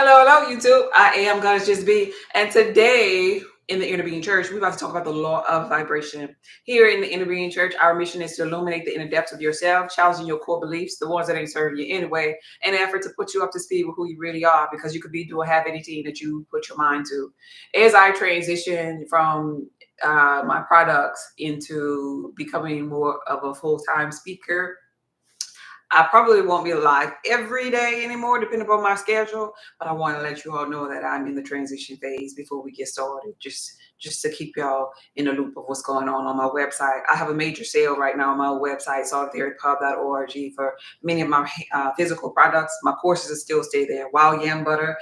Hello, YouTube. I am Gonna Just Be. And today in the Inner Being Church, we're about to talk about the law of vibration. Here in the Inner Being Church, our mission is to illuminate the inner depths of yourself, challenging your core beliefs, the ones that ain't serving you anyway, in an effort to put you up to speed with who you really are, because you could be doing half anything that you put your mind to. As I transition from my products into becoming more of a full-time speaker, I probably won't be live every day anymore, depending upon my schedule. But I want to let you all know that I'm in the transition phase before we get started, just to keep y'all in the loop of what's going on my website. I have a major sale right now on my website, solitharypub.org, for many of my physical products. My courses will still stay there. Wild Yam Butter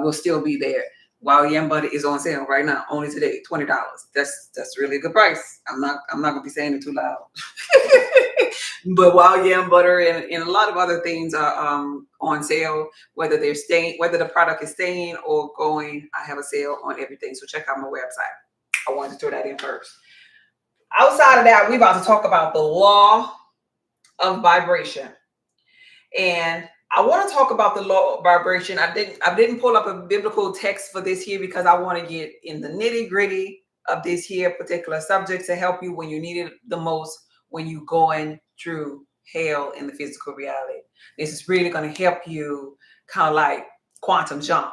will still be there. Wild Yam Butter is on sale right now, only today, $20. That's really a good price. I'm not gonna be saying it too loud. But Wild Yam Butter and a lot of other things are on sale, whether they're staying, whether the product is staying or going. I have a sale on everything. So check out my website. I wanted to throw that in first. Outside of that, we're about to talk about the law of vibration. And I want to talk about the law of vibration. I didn't pull up a biblical text for this here because I want to get in the nitty-gritty of this here particular subject to help you when you need it the most, when you're going through hell in the physical reality. This is really going to help you kind of like quantum jump.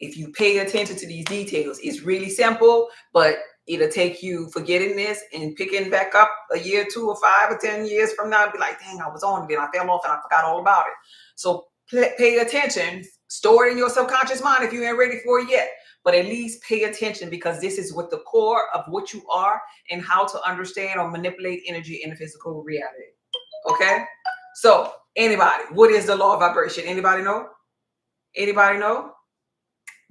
If you pay attention to these details, it's really simple, but it'll take you forgetting this and picking back up a year, 2 or 5 or 10 years from now and be like, dang, I was on it and I fell off and I forgot all about it. So pay attention, store it in your subconscious mind if you ain't ready for it yet. But at least pay attention, because this is what the core of what you are and how to understand or manipulate energy in the physical reality. Okay? So, anybody, what is the law of vibration? Anybody know? Anybody know?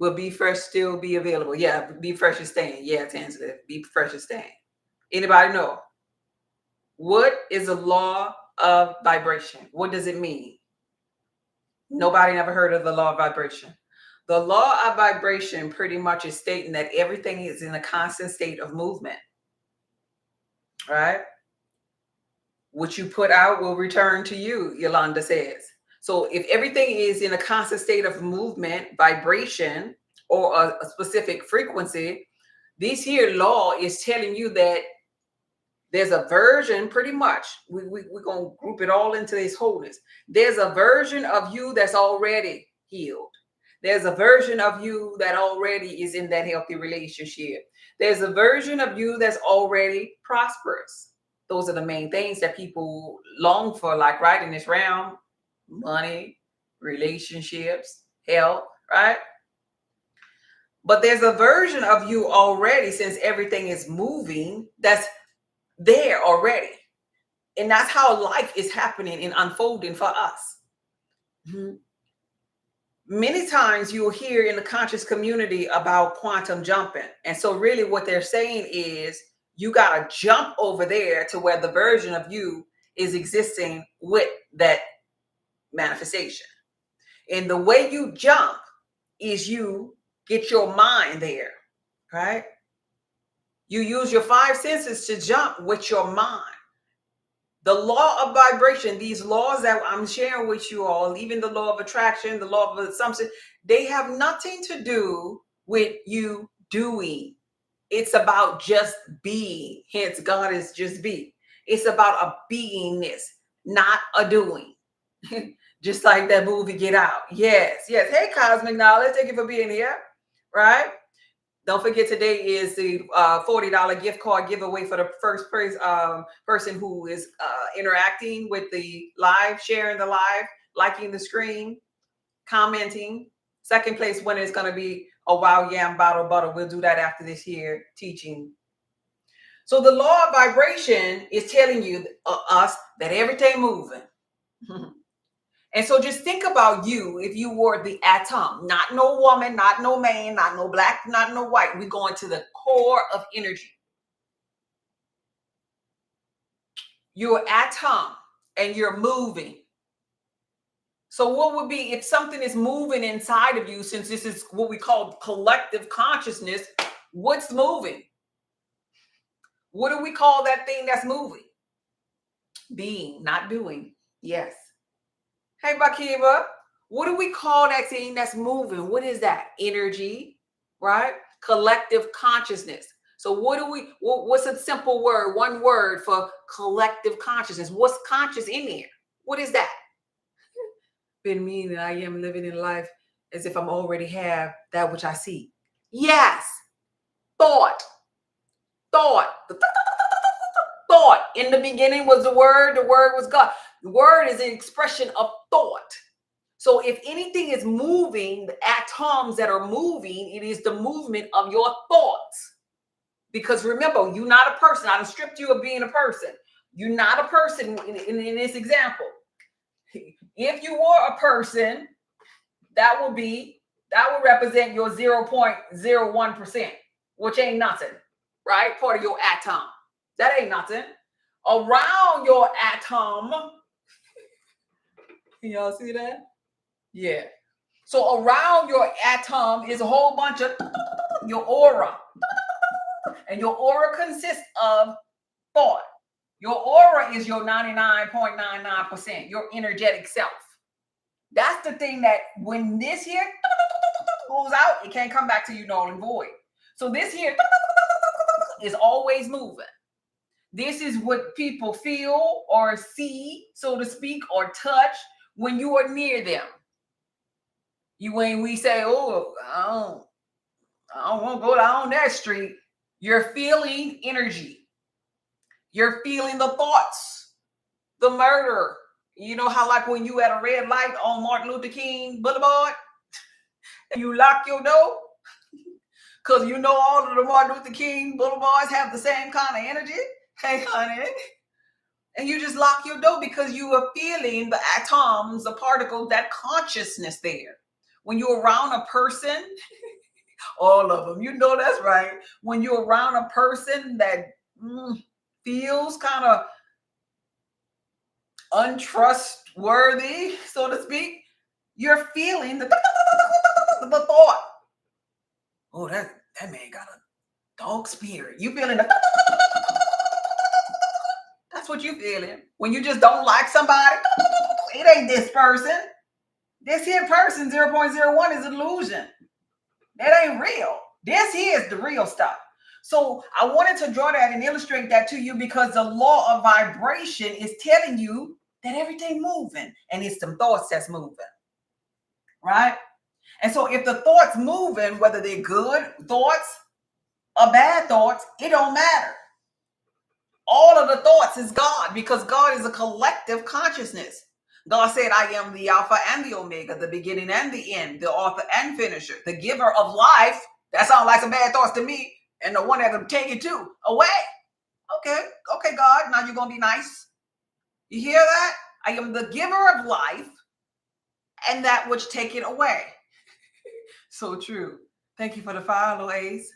Will Be Fresh still be available? Yeah, Be Fresh is staying. Yeah, to answer that. Be Fresh is staying. Anybody know? What is the law of vibration? What does it mean? Nobody never heard of the law of vibration. The law of vibration pretty much is stating that everything is in a constant state of movement. Right? What you put out will return to you, Yolanda says. So if everything is in a constant state of movement, vibration, or a specific frequency, this here law is telling you that there's a version, pretty much, we're going to group it all into this wholeness. There's a version of you that's already healed. There's a version of you that already is in that healthy relationship. There's a version of you that's already prosperous. Those are the main things that people long for, like right in this realm: money, relationships, health, right? But there's a version of you already, since everything is moving, that's there already. And that's how life is happening and unfolding for us. Mm-hmm. Many times you'll hear in the conscious community about quantum jumping. And so really what they're saying is you got to jump over there to where the version of you is existing with that manifestation. And the way you jump is you get your mind there, right? You use your 5 senses to jump with your mind. The law of vibration, these laws that I'm sharing with you all, even the law of attraction, the law of assumption, they have nothing to do with you doing. It's about just being. Hence, God is just be. It's about a beingness, not a doing. Just like that movie Get Out. Yes. Hey, Cosmic Knowledge, thank you for being here. Right? Don't forget, today is the $40 gift card giveaway for the first person who is interacting with the live, sharing the live, liking the screen, commenting. Second place winner is going to be a Wild Yam Butter. We'll do that after this here teaching. So the law of vibration is telling you, us, that everything moving. And so just think about you if you were the atom, not no woman, not no man, not no black, not no white. We're going to the core of energy. You're an atom and you're moving. So what would be, if something is moving inside of you, since this is what we call collective consciousness, what's moving? What do we call that thing that's moving? Being, not doing. Yes. Hey, Bakiva, What do we call that thing that's moving? What is that? Energy, right? Collective consciousness. So what's a simple word, one word for collective consciousness? What's conscious in there? What is that? Been meaning I am living in life as if I'm already have that which I see. Yes, thought, thought, thought. In the beginning was the word was God. The word is an expression of thought. So if anything is moving, the atoms that are moving, it is the movement of your thoughts. Because remember, you're not a person. I done stripped you of being a person. You're not a person in this example. If you were a person, that would represent your 0.01%, which ain't nothing, right? Part of your atom. That ain't nothing. Around your atom, can y'all see that? Yeah. So around your atom is a whole bunch of your aura. And your aura consists of thought. Your aura is your 99.99%, your energetic self. That's the thing that when this here goes out, it can't come back to you null and void. So this here is always moving. This is what people feel or see, so to speak, or touch when you are near them. When we say, oh, I don't want to go down that street. You're feeling energy. You're feeling the thoughts, the murder. You know how like when you at a red light on Martin Luther King Boulevard, you lock your door? Because you know all of the Martin Luther King Boulevards have the same kind of energy. Hey, honey. And you just lock your door because you are feeling the atoms, the particles, that consciousness there. When you're around a person, all of them, you know that's right. When you're around a person that feels kind of untrustworthy, so to speak, you're feeling the thought. Oh, that man got a dog spirit. You feeling the that's what you feeling. When you just don't like somebody, it ain't this person. This here person, 0.01 is illusion. That ain't real. This here is the real stuff. So I wanted to draw that and illustrate that to you because the law of vibration is telling you that everything moving and it's some thoughts that's moving, right? And so if the thoughts moving, whether they're good thoughts or bad thoughts, it don't matter. All of the thoughts is God because God is a collective consciousness. God said, I am the Alpha and the Omega, the beginning and the end, the author and finisher, the giver of life. That sounds like some bad thoughts to me. And the one that can take it too away. Okay, God, now you're going to be nice. You hear that? I am the giver of life and that which take it away. So true. Thank you for the follow, Ace.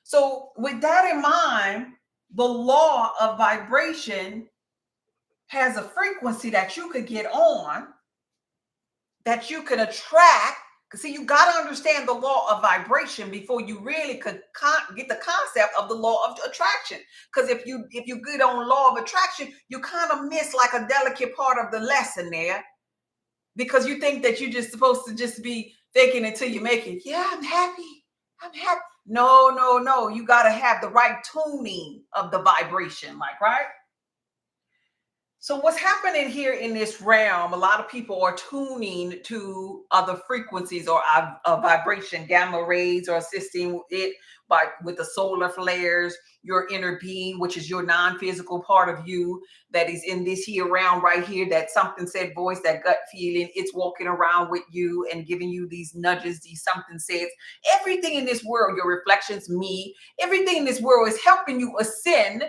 So with that in mind, the law of vibration has a frequency that you could get on, that you can attract. See, you got to understand the law of vibration before you really could get the concept of the law of attraction. Because if you get on law of attraction, you kind of miss like a delicate part of the lesson there, because you think that you're just supposed to just be faking it till you make it. Yeah, I'm happy. No. You got to have the right tuning of the vibration, like, right? So what's happening here in this realm, a lot of people are tuning to other frequencies or a vibration, gamma rays, or assisting it with the solar flares, your inner being, which is your non-physical part of you that is in this here realm right here, that something said voice, that gut feeling, it's walking around with you and giving you these nudges, these something says. Everything in this world, your reflections, me, everything in this world is helping you ascend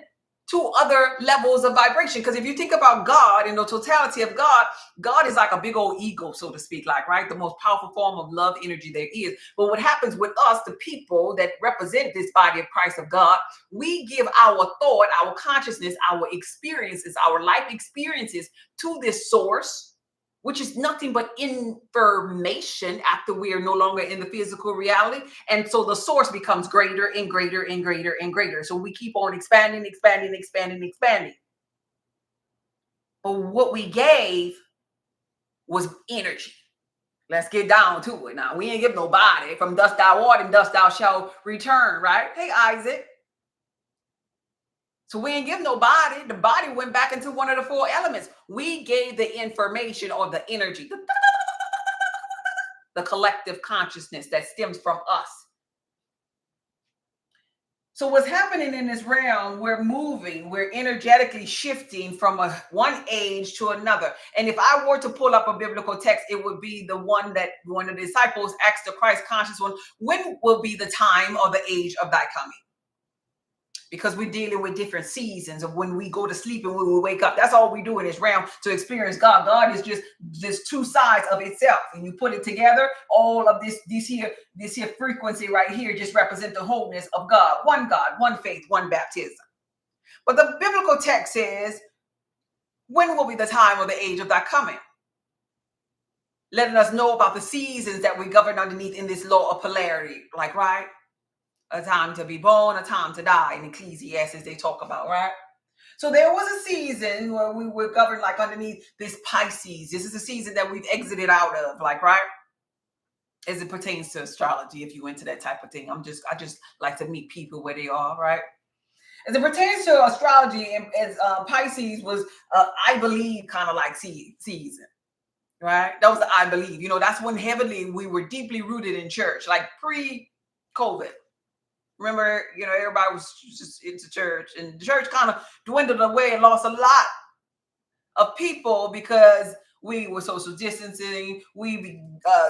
to other levels of vibration. Because if you think about God and the totality of God, God is like a big old ego, so to speak, like, right? The most powerful form of love energy there is. But what happens with us, the people that represent this body of Christ of God, we give our thought, our consciousness, our experiences, our life experiences to this source, which is nothing but information after we are no longer in the physical reality. And so the source becomes greater and greater and greater and greater. So we keep on expanding. But what we gave was energy. Let's get down to it now. We ain't give nobody. From dust thou art and dust thou shalt return, right? Hey, Isaac. So we ain't give nobody. The body went back into one of the four elements. We gave the information or the energy, the collective consciousness that stems from us. So what's happening in this realm, we're moving, we're energetically shifting from one age to another. And if I were to pull up a biblical text, it would be the one that when the disciples asked the Christ conscious one, when will be the time or the age of thy coming? Because we're dealing with different seasons of when we go to sleep and when we wake up. That's all we do in this realm to experience God. God is just two sides of itself. And you put it together, all of this here frequency right here just represent the wholeness of God, one faith, one baptism. But the biblical text says, when will be the time or the age of thy coming? Letting us know about the seasons that we govern underneath in this law of polarity, like, right? A time to be born, a time to die. In Ecclesiastes, they talk about, right? So there was a season where we were governed like underneath this Pisces. This is a season that we've exited out of, like, right? As it pertains to astrology, if you into that type of thing. I just like to meet people where they are, right? As it pertains to astrology, as Pisces was, I believe, kind of like season, right? That was the I believe. You know, that's when heavily we were deeply rooted in church, like pre-COVID. Remember, you know, everybody was just into church, and the church kind of dwindled away and lost a lot of people because we were social distancing.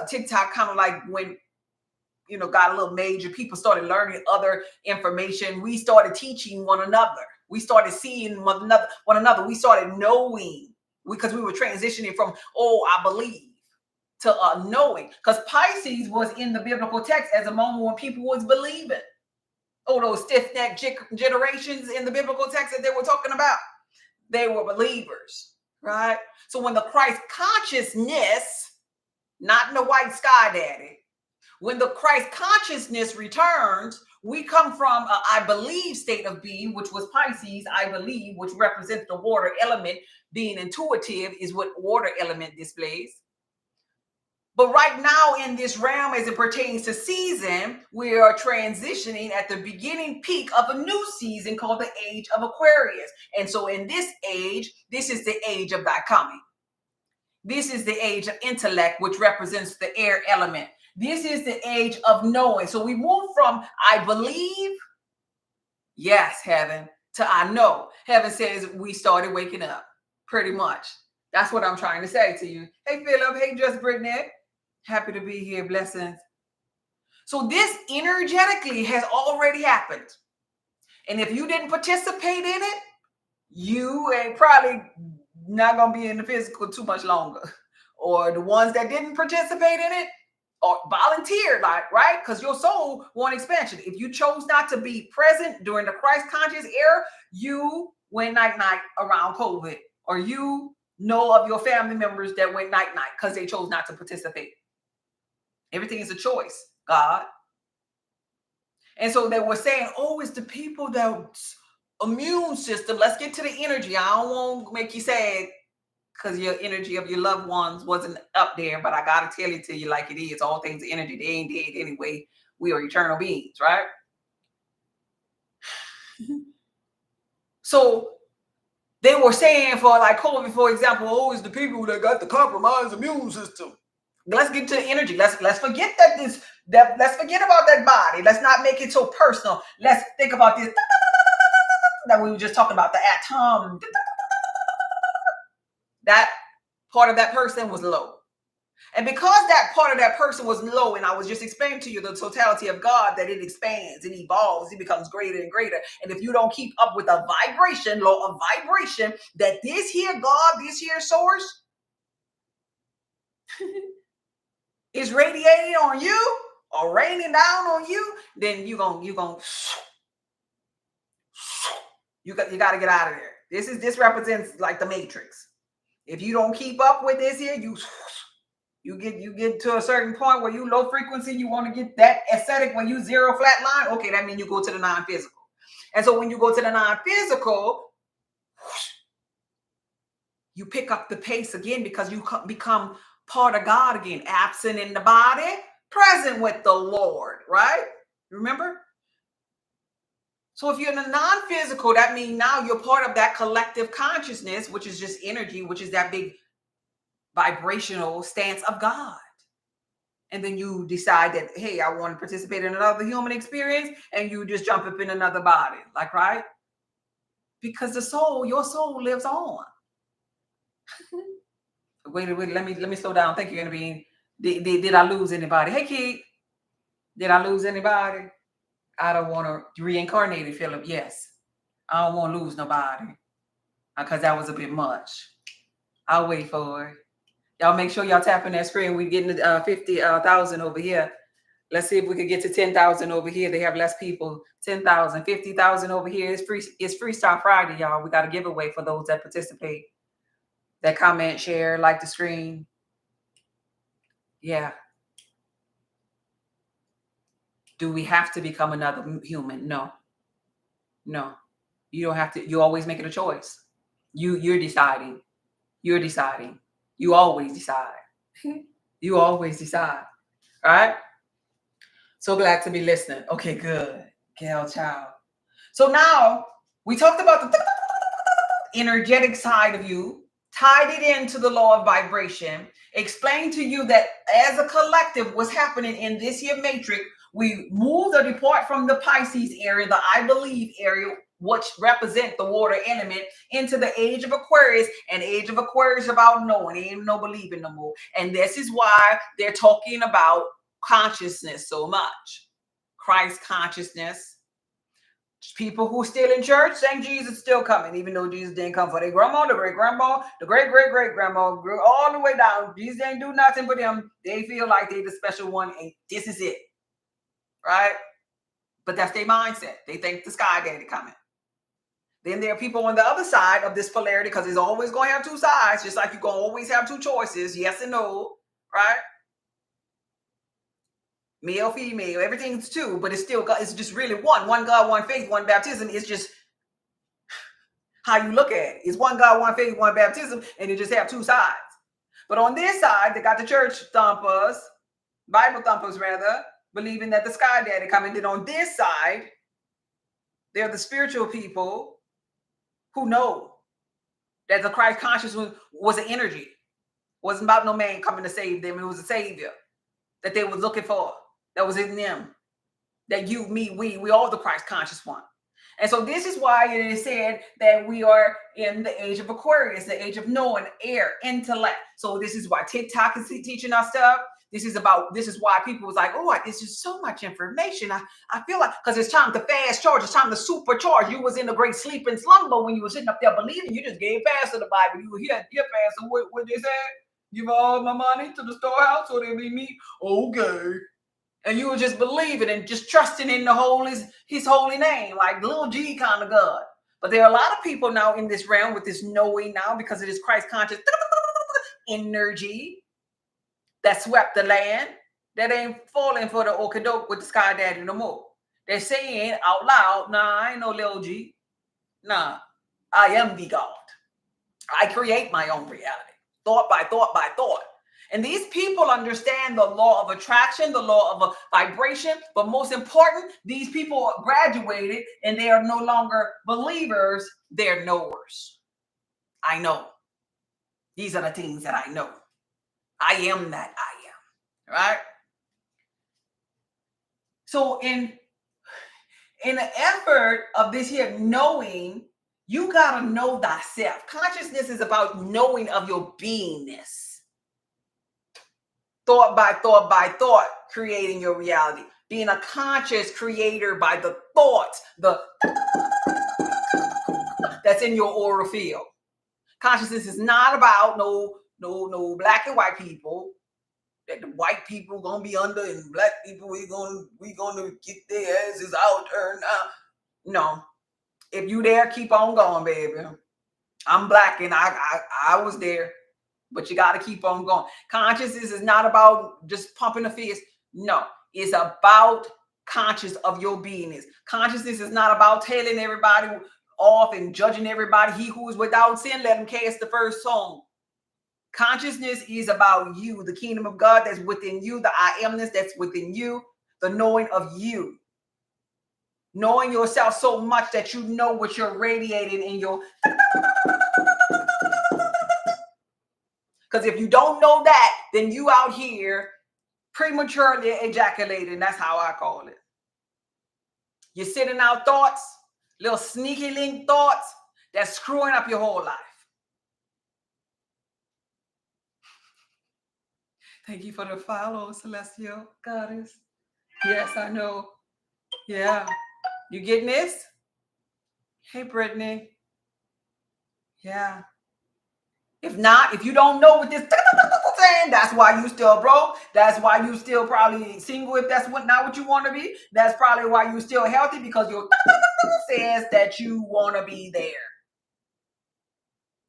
TikTok kind of like when, you know, got a little major. People started learning other information. We started teaching one another. We started seeing one another. We started knowing because we were transitioning from, I believe, to knowing. Because Pisces was in the biblical text as a moment when people was believing. Those stiff-necked generations in the biblical text that they were talking about, they were believers, right? So when the Christ consciousness, not in the white sky daddy, when the Christ consciousness returns, we come from a I believe state of being, which was Pisces, I believe, which represents the water element. Being intuitive is what water element displays. But right now in this realm, as it pertains to season, we are transitioning at the beginning peak of a new season called the age of Aquarius. And so in this age, this is the age of thy coming. This is the age of intellect, which represents the air element. This is the age of knowing. So we move from I believe, yes, heaven, to I know. Heaven says we started waking up, pretty much. That's what I'm trying to say to you. Hey, Philip. Hey, Just Brittany. Happy to be here. Blessings. So this energetically has already happened. And if you didn't participate in it, you ain't probably not going to be in the physical too much longer. Or the ones that didn't participate in it or volunteered, like, right? Because your soul want expansion. If you chose not to be present during the Christ conscious era, you went night-night around COVID. Or you know of your family members that went night-night because they chose not to participate. Everything is a choice, God. And so they were saying, it's the people that immune system. Let's get to the energy. I don't want to make you sad because your energy of your loved ones wasn't up there, but I got to tell it to you like it is. All things energy. They ain't dead anyway. We are eternal beings, right? So they were saying for like COVID, for example, it's the people that got the compromised immune system. Let's get to the energy. Let's forget let's forget about that body. Let's not make it so personal. Let's think about this that we were just talking about, the atom. That part of that person was low. And because that part of that person was low, and I was just explaining to you the totality of God, that it expands, it evolves, it becomes greater and greater. And if you don't keep up with the vibration, law of vibration, that this here God, this here source is radiating on you or raining down on you, then you got to get out of there. This represents like the Matrix. If you don't keep up with this here, you get to a certain point where you low frequency, you want to get that aesthetic when you zero flat line. Okay, that means you go to the non-physical. And so when you go to the non-physical, you pick up the pace again because you become part of God again. Absent in the body, present with the Lord, right? Remember? So if you're in a non-physical, that means now you're part of that collective consciousness, which is just energy, which is that big vibrational stance of God. And then you decide that, hey, I want to participate in another human experience, and you just jump up in another body, like, right? Because the soul, your soul lives on. Wait, let me slow down. Thank you, Intervene. Did I lose anybody? Hey, Keith, did I lose anybody? I don't want to reincarnate it, Philip. Yes, I don't want to lose nobody because that was a bit much. I'll wait for it. Y'all make sure y'all tapping that screen. We're getting 50,000 over here. Let's see if we could get to 10,000 over here. They have less people. 10,000, 50,000 over here. It's free. It's Freestyle Friday, y'all. We got a giveaway for those that participate. That comment, share, like the screen. Yeah. Do we have to become another human? No. No. You don't have to. You're always making a choice. You're deciding. You're deciding. You always decide. You always decide. All right? So glad to be listening. Okay, good. Gail Child. So now we talked about the energetic side of you, tied it into the law of vibration, explained to you that as a collective, what's happening in this here matrix, we move or depart from the Pisces area, the I believe area, which represent the water element, into the age of Aquarius. And age of Aquarius about knowing, ain't no believing no more. And this is why they're talking about consciousness so much. Christ consciousness. People who still in church saying Jesus still coming, even though Jesus didn't come for their grandma, the great grandma, the great great great grandma, all the way down. Jesus ain't do nothing for them. They feel like they the special one, and this is it, right? But that's their mindset. They think the sky daddy coming. Then there are people on the other side of this polarity, because it's always going to have two sides, just like you're going to always have two choices, yes and no, right? Male, female, everything's two, but it's still, it's just really one God, one faith, one baptism. It's just how you look at it. It's one God, one faith, one baptism, and it just have two sides. But on this side, they got the church thumpers, Bible thumpers rather, believing that the sky daddy coming. Then on this side, they're the spiritual people who know that the Christ consciousness was an energy. It wasn't about no man coming to save them. It was a savior that they was looking for, that was in them. That you, me, we all the Christ conscious one. And so this is why it is said that we are in the age of Aquarius, the age of knowing, air, intellect. So this is why TikTok is teaching us stuff. This is why people was like, oh, this is so much information. I feel like, because it's time to fast charge. It's time to supercharge. You was in a great sleep and slumber when you were sitting up there believing. You just gave Pastor the Bible. You were here, Pastor, what they said? Give all my money to the storehouse so there'll be meat. Okay. And you were just believing and just trusting in his holy name, like little G kind of God. But there are a lot of people now in this realm with this knowing now, because it is Christ conscious energy that swept the land, that ain't falling for the okadoke with the sky daddy no more. They're saying out loud, nah, I ain't no little G. Nah, I am the God. I create my own reality, thought by thought by thought. And these people understand the law of attraction, the law of vibration, but most important, these people graduated and they are no longer believers, they're knowers. I know. These are the things that I know. I am that I am, right? So in the effort of this here knowing, you got to know thyself. Consciousness is about knowing of your beingness. Thought by thought by thought, creating your reality. Being a conscious creator by the thoughts, that's in your aura field. Consciousness is not about no black and white people. That the white people gonna be under and black people we gonna get their asses out there now. No, if you there, keep on going, baby. I'm black and I was there. But you got to keep on going. Consciousness is not about just pumping the fist. No, it's about conscious of your beingness. Consciousness is not about telling everybody off and judging everybody. He who is without sin, let him cast the first stone. Consciousness is about you, the kingdom of God that's within you, the I amness that's within you, the knowing of you. Knowing yourself so much that you know what you're radiating in your... Because if you don't know that, then you out here prematurely ejaculating. That's how I call it. You're sending out thoughts, little sneaky link thoughts that's screwing up your whole life. Thank you for the follow, Celestial Goddess. Yes, I know. Yeah. You getting this? Hey, Brittany. Yeah. If not, if you don't know what this saying, that's why you still broke. That's why you still probably single if that's not what you want to be. That's probably why you still healthy, because your says that you want to be there.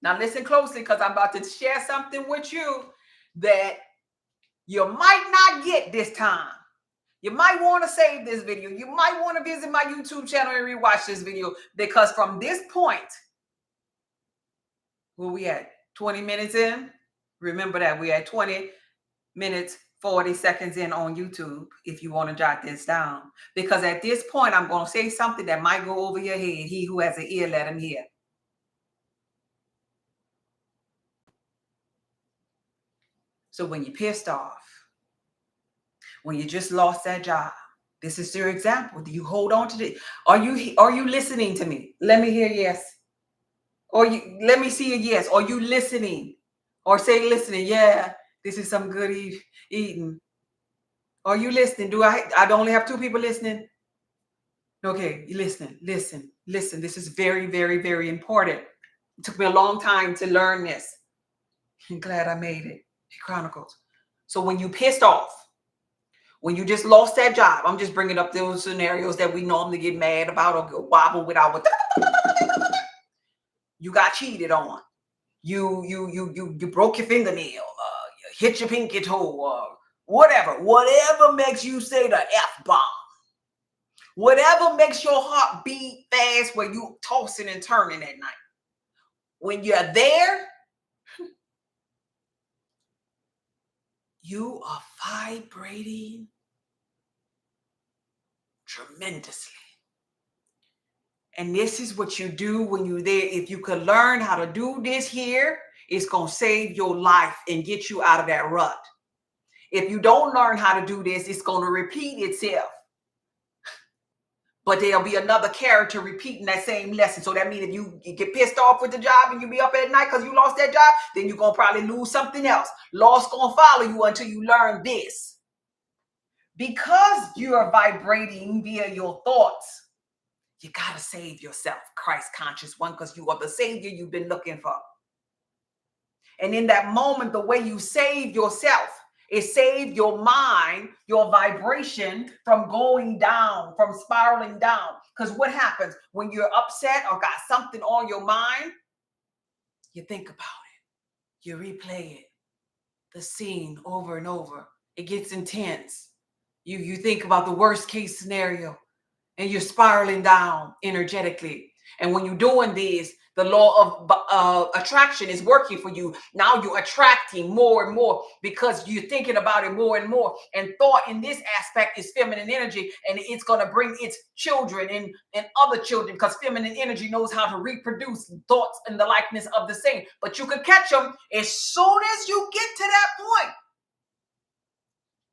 Now listen closely, because I'm about to share something with you that you might not get this time. You might want to save this video. You might want to visit my YouTube channel and rewatch this video, because from this point, where we at? 20 minutes in? Remember that we at 20 minutes, 40 seconds in on YouTube, if you want to jot this down. Because at this point, I'm going to say something that might go over your head. He who has an ear, let him hear. So when you're pissed off, when you just lost that job, this is your example. Do you hold on to this? Are you listening to me? Let me hear yes. Or let me see a yes. Are you listening? Or say listening. Yeah, this is some good eating. Are you listening? I only have 2 people listening? Okay, you listen. This is very, very, very important. It took me a long time to learn this. I'm glad I made it. Chronicles. So when you pissed off, when you just lost that job, I'm just bringing up those scenarios that we normally get mad about or wobble with our... You got cheated on. You broke your fingernail. You hit your pinky toe. Whatever makes you say the F-bomb. Whatever makes your heart beat fast where you tossing and turning at night. When you're there, you are vibrating tremendously. And this is what you do when you're there. If you could learn how to do this here, it's going to save your life and get you out of that rut. If you don't learn how to do this, it's going to repeat itself. But there'll be another character repeating that same lesson. So that means if you get pissed off with the job and you be up at night because you lost that job, then you're going to probably lose something else. Loss going to follow you until you learn this. Because you are vibrating via your thoughts, you got to save yourself, Christ conscious one, because you are the savior you've been looking for. And in that moment, the way you save yourself is save your mind, your vibration from going down, from spiraling down. Because what happens when you're upset or got something on your mind? You think about it. You replay it, the scene over and over. It gets intense. You think about the worst case scenario. And you're spiraling down energetically. And when you're doing this, the law of attraction is working for you. Now you're attracting more and more because you're thinking about it more and more. And thought in this aspect is feminine energy. And it's going to bring its children and other children, because feminine energy knows how to reproduce thoughts in the likeness of the same. But you can catch them as soon as you get to that point.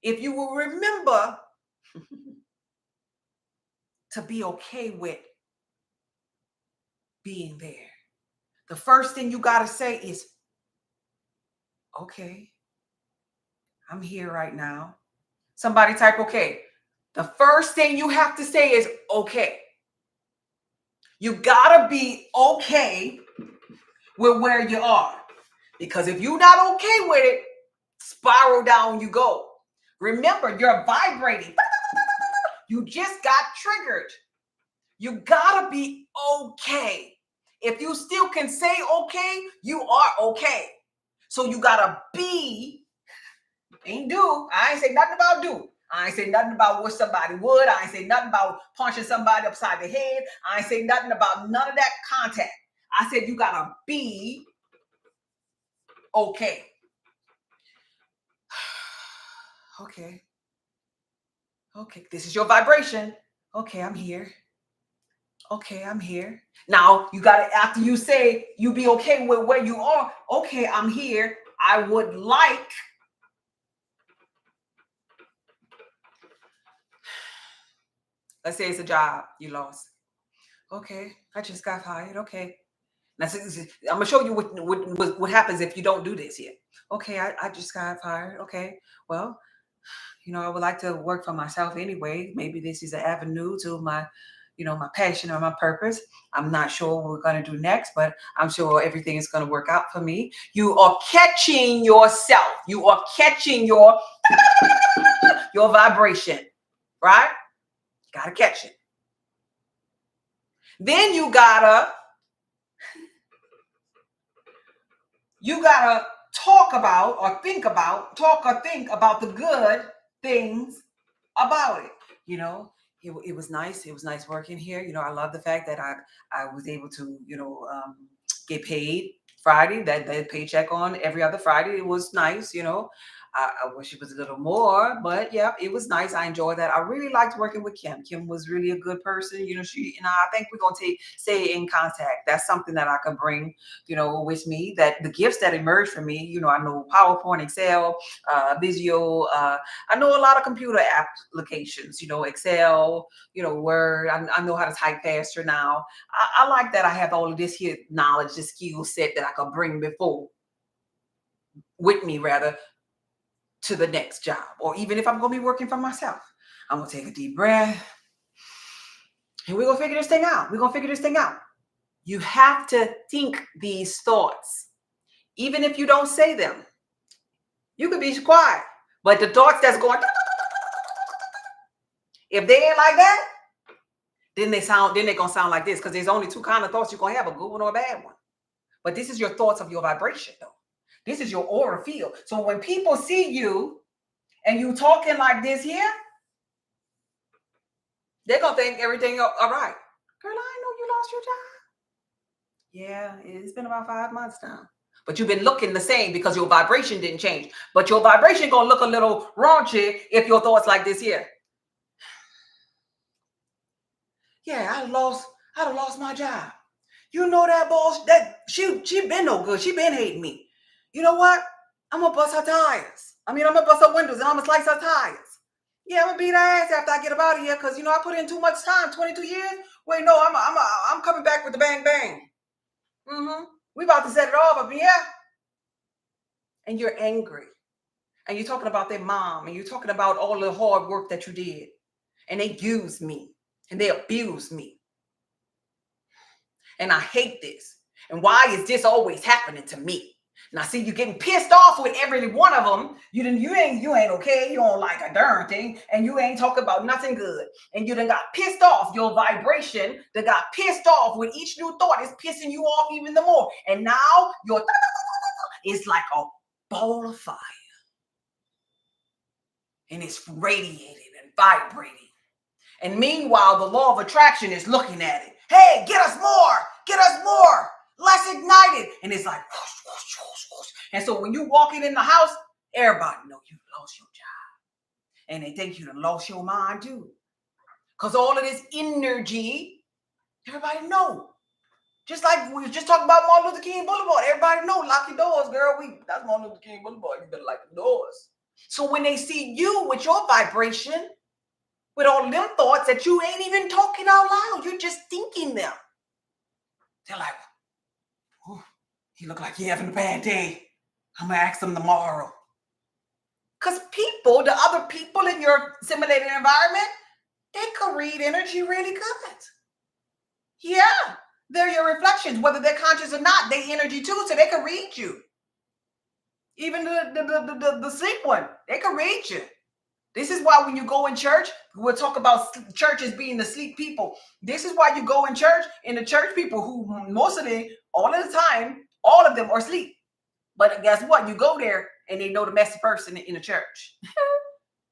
If you will remember to be okay with being there. The first thing you got to say is, okay, I'm here right now. Somebody type okay. The first thing you have to say is okay. You got to be okay with where you are. Because if you're not okay with it, spiral down you go. Remember, you're vibrating. You just got triggered. You gotta be okay. If you still can say okay, you are okay. So you gotta be, ain't do. I ain't say nothing about do. I ain't say nothing about what somebody would. I ain't say nothing about punching somebody upside the head. I ain't say nothing about none of that contact. I said you gotta be okay. Okay. Okay. This is your vibration. Okay, I'm here. Okay, I'm here. Now you got to, after you say you be okay with where you are, okay, I'm here. I would like, let's say it's a job you lost. Okay, I just got fired. Okay. Now, I'm gonna show you what happens if you don't do this here. Okay, I just got fired. Okay, well, I would like to work for myself anyway. Maybe this is an avenue to my, my passion or my purpose. I'm not sure what we're going to do next, but I'm sure everything is going to work out for me. You are catching yourself. You are catching your vibration, right? Gotta catch it. Then you gotta talk about or think about, think about the good things about it. You know, it was nice. It was nice working here. I love the fact that I was able to, get paid Friday, that paycheck on every other Friday. It was nice. I wish it was a little more, but yeah, it was nice. I enjoyed that. I really liked working with Kim. Kim was really a good person. She and I think we're gonna stay in contact. That's something that I can bring, with me. That the gifts that emerged from me, I know PowerPoint, Excel, Visio. I know a lot of computer applications. Excel. Word. I know how to type faster now. I like that. I have all of this here knowledge, this skill set that I can bring before with me rather to the next job, or even if I'm going to be working for myself. I'm going to take a deep breath and we're going to figure this thing out. We're going to figure this thing out. You have to think these thoughts, even if you don't say them. You could be quiet, but the thoughts that's going, if they ain't like that, then they're going to sound like this, because there's only two kind of thoughts you're going to have, a good one or a bad one. But this is your thoughts of your vibration, though. This is your aura field. So when people see you and you talking like this here, they're going to think everything all right. Girl, I know you lost your job. Yeah, it's been about 5 months now. But you've been looking the same because your vibration didn't change. But your vibration going to look a little raunchy if your thoughts like this here. Yeah, I done lost my job. You know that boss, that she been no good. She been hating me. You know what? I'm going to bust her tires. I'm going to bust her windows and I'm going to slice her tires. Yeah, I'm gonna beat her ass after I get up out of here, because I put in too much time. 22 years. Wait, no, I'm coming back with the bang bang. We about to set it off up in here. And you're angry, and you're talking about their mom, and you're talking about all the hard work that you did, and they used me, and they abused me, and I hate this. And why is this always happening to me? Now, see, you're getting pissed off with every one of them. You ain't okay. You don't like a darn thing, and you ain't talking about nothing good. And you done got pissed off. Your vibration that got pissed off with each new thought is pissing you off even the more. And now your is like a ball of fire, and it's radiating and vibrating. And meanwhile, the law of attraction is looking at it. Hey, get us more. Let's ignite it. And it's like, whoosh, whoosh, whoosh, whoosh. And so when you walking in the house, everybody know you lost your job. And they think you done lost your mind too. Because all of this energy, everybody know. Just like we were just talking about Martin Luther King Boulevard. Everybody know, lock your doors, girl. That's Martin Luther King Boulevard. You better lock the doors. So when they see you with your vibration, with all them thoughts that you ain't even talking out loud, you're just thinking them, they're like, oh, he look like he having a bad day. I'm gonna ask him tomorrow. Because the other people in your simulated environment, they could read energy really good. Yeah, they're your reflections, whether they're conscious or not. They energy too, so they can read you. Even the sleep one, they can read you. This is why when you go in church, we'll talk about churches being the sleep people. This is why you go in church, and the church people who mostly, all of the time, all of them are asleep. But guess what? You go there and they know the messy person in the church.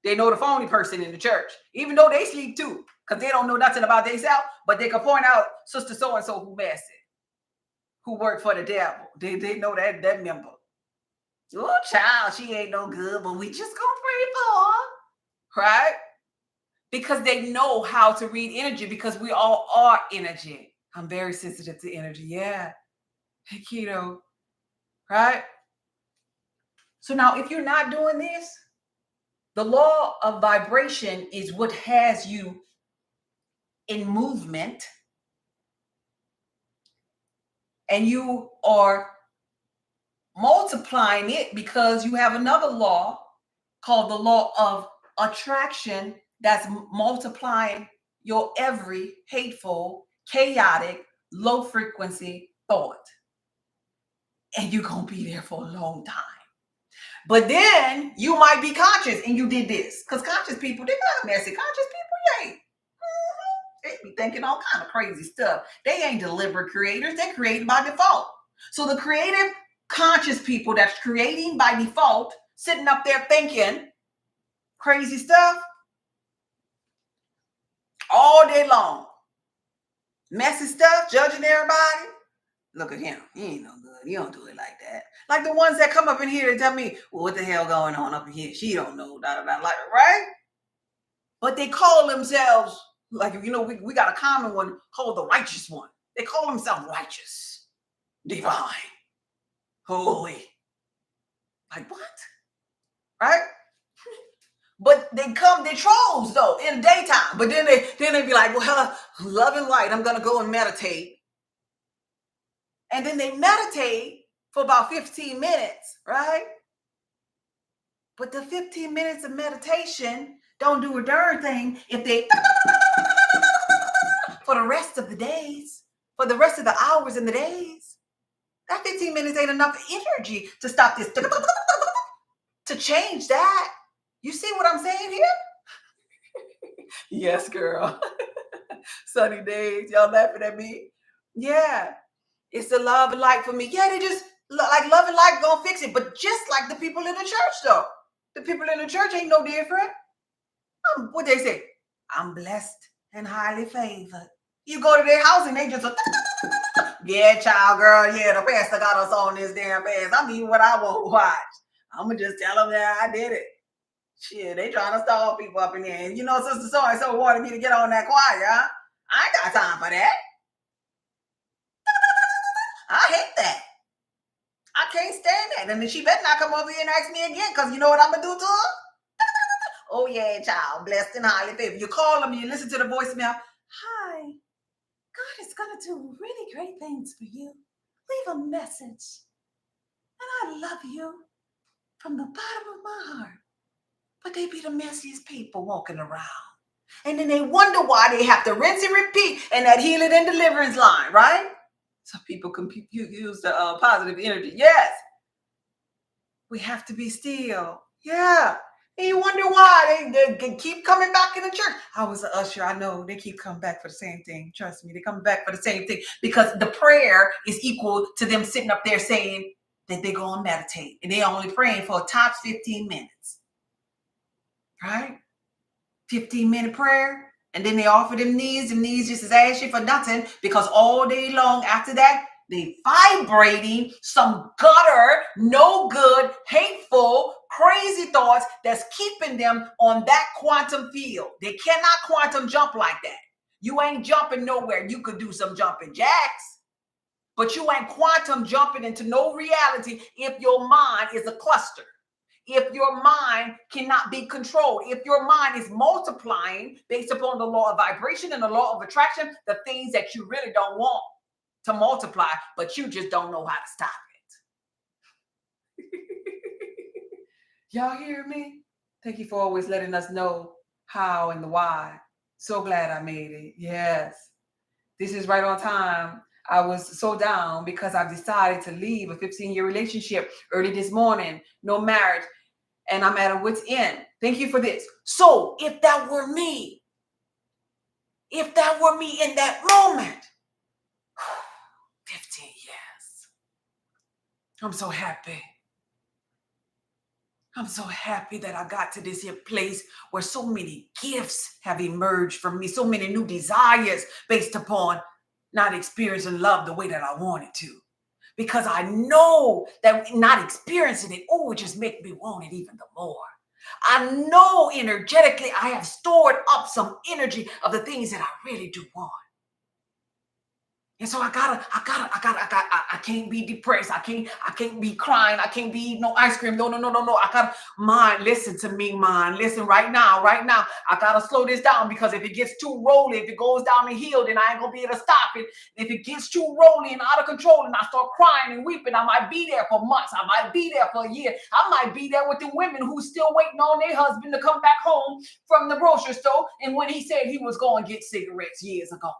They know the phony person in the church, even though they sleep too, because they don't know nothing about themselves, but they can point out sister so-and-so who messy, who worked for the devil. They know that member. Oh, child, she ain't no good, but we just gonna pray for her. right? Because they know how to read energy, because we all are energy. I'm very sensitive to energy. Yeah. Hey, keto, right? So now, if you're not doing this, the law of vibration is what has you in movement, and you are multiplying it because you have another law called the law of attraction that's multiplying your every hateful, chaotic, low frequency thought. And you're going to be there for a long time. But then you might be conscious and you did this. Because conscious people, they're not messy. Conscious people, yay. They be thinking all kind of crazy stuff. They ain't deliberate creators. They're creating by default. So the creative, conscious people that's creating by default, sitting up there thinking crazy stuff all day long, messy stuff, judging everybody. Look at him. He ain't no good. He don't do it like that. Like the ones that come up in here and tell me, well, what the hell going on up in here? She don't know, like, right? But they call themselves, like, we got a common one called the righteous one. They call themselves righteous, divine, holy. Like what? Right? But they're trolls though in the daytime. But then they be like, well, love and light, I'm gonna go and meditate. And then they meditate for about 15 minutes, right? But the 15 minutes of meditation don't do a darn thing if they for the rest of the days, for the rest of the hours in the days. That 15 minutes ain't enough energy to stop this, to change that. You see what I'm saying here? Yes, girl. Sunny days. Y'all laughing at me? Yeah. It's the love and light for me. Yeah, they just like love and light gonna fix it. But just like the people in the church, though. The people in the church ain't no different. What they say? I'm blessed and highly favored. You go to their house and they just yeah, child, girl, yeah, the pastor got us on this damn fast. I'm eating what I want to watch. I'm gonna just tell them that I did it. Shit, they trying to stall people up in there. And Sister so-and-so wanted me to get on that choir, huh? I ain't got time for that. I hate that. I can't stand that. And then she better not come over here and ask me again, because you know what I'm gonna do to her? Oh yeah, child, blessed and highly favored. You call them, you listen to the voicemail. Hi, God is gonna do really great things for you. Leave a message. And I love you from the bottom of my heart. But they be the messiest people walking around. And then they wonder why they have to rinse and repeat in that healing and deliverance line, right? So people can use the positive energy. Yes. We have to be still. Yeah. And you wonder why they keep coming back in the church. I was an usher. I know they keep coming back for the same thing. Trust me, they come back for the same thing, because the prayer is equal to them sitting up there saying that they're going to meditate. And they're only praying for a top 15 minutes. Right? 15-minute prayer. And then they offer them knees, and knees just as ashy for nothing, because all day long after that, they vibrating some gutter, no good, hateful, crazy thoughts that's keeping them on that quantum field. They cannot quantum jump like that. You ain't jumping nowhere. You could do some jumping jacks, but you ain't quantum jumping into no reality if your mind is a cluster. If your mind cannot be controlled, if your mind is multiplying based upon the law of vibration and the law of attraction, the things that you really don't want to multiply, but you just don't know how to stop it. Y'all hear me? Thank you for always letting us know how and the why. So glad I made it. Yes. This is right on time. I was so down because I've decided to leave a 15-year relationship early this morning. No marriage. And I'm at a wit's end. Thank you for this. So if that were me in that moment, 15 years, I'm so happy. I'm so happy that I got to this here place where so many gifts have emerged from me, so many new desires based upon not experiencing love the way that I wanted to. Because I know that not experiencing it, it just makes me want it even the more. I know energetically I have stored up some energy of the things that I really do want. And so I can't be depressed. I can't be crying. I can't be eating no ice cream. No. I gotta, mind, listen to me, mind. Listen right now. I gotta slow this down, because if it gets too rolly, if it goes down the hill, then I ain't gonna be able to stop it. If it gets too rolly and out of control and I start crying and weeping, I might be there for months. I might be there for a year. I might be there with the women who's still waiting on their husband to come back home from the grocery store. And when he said he was going to get cigarettes years ago.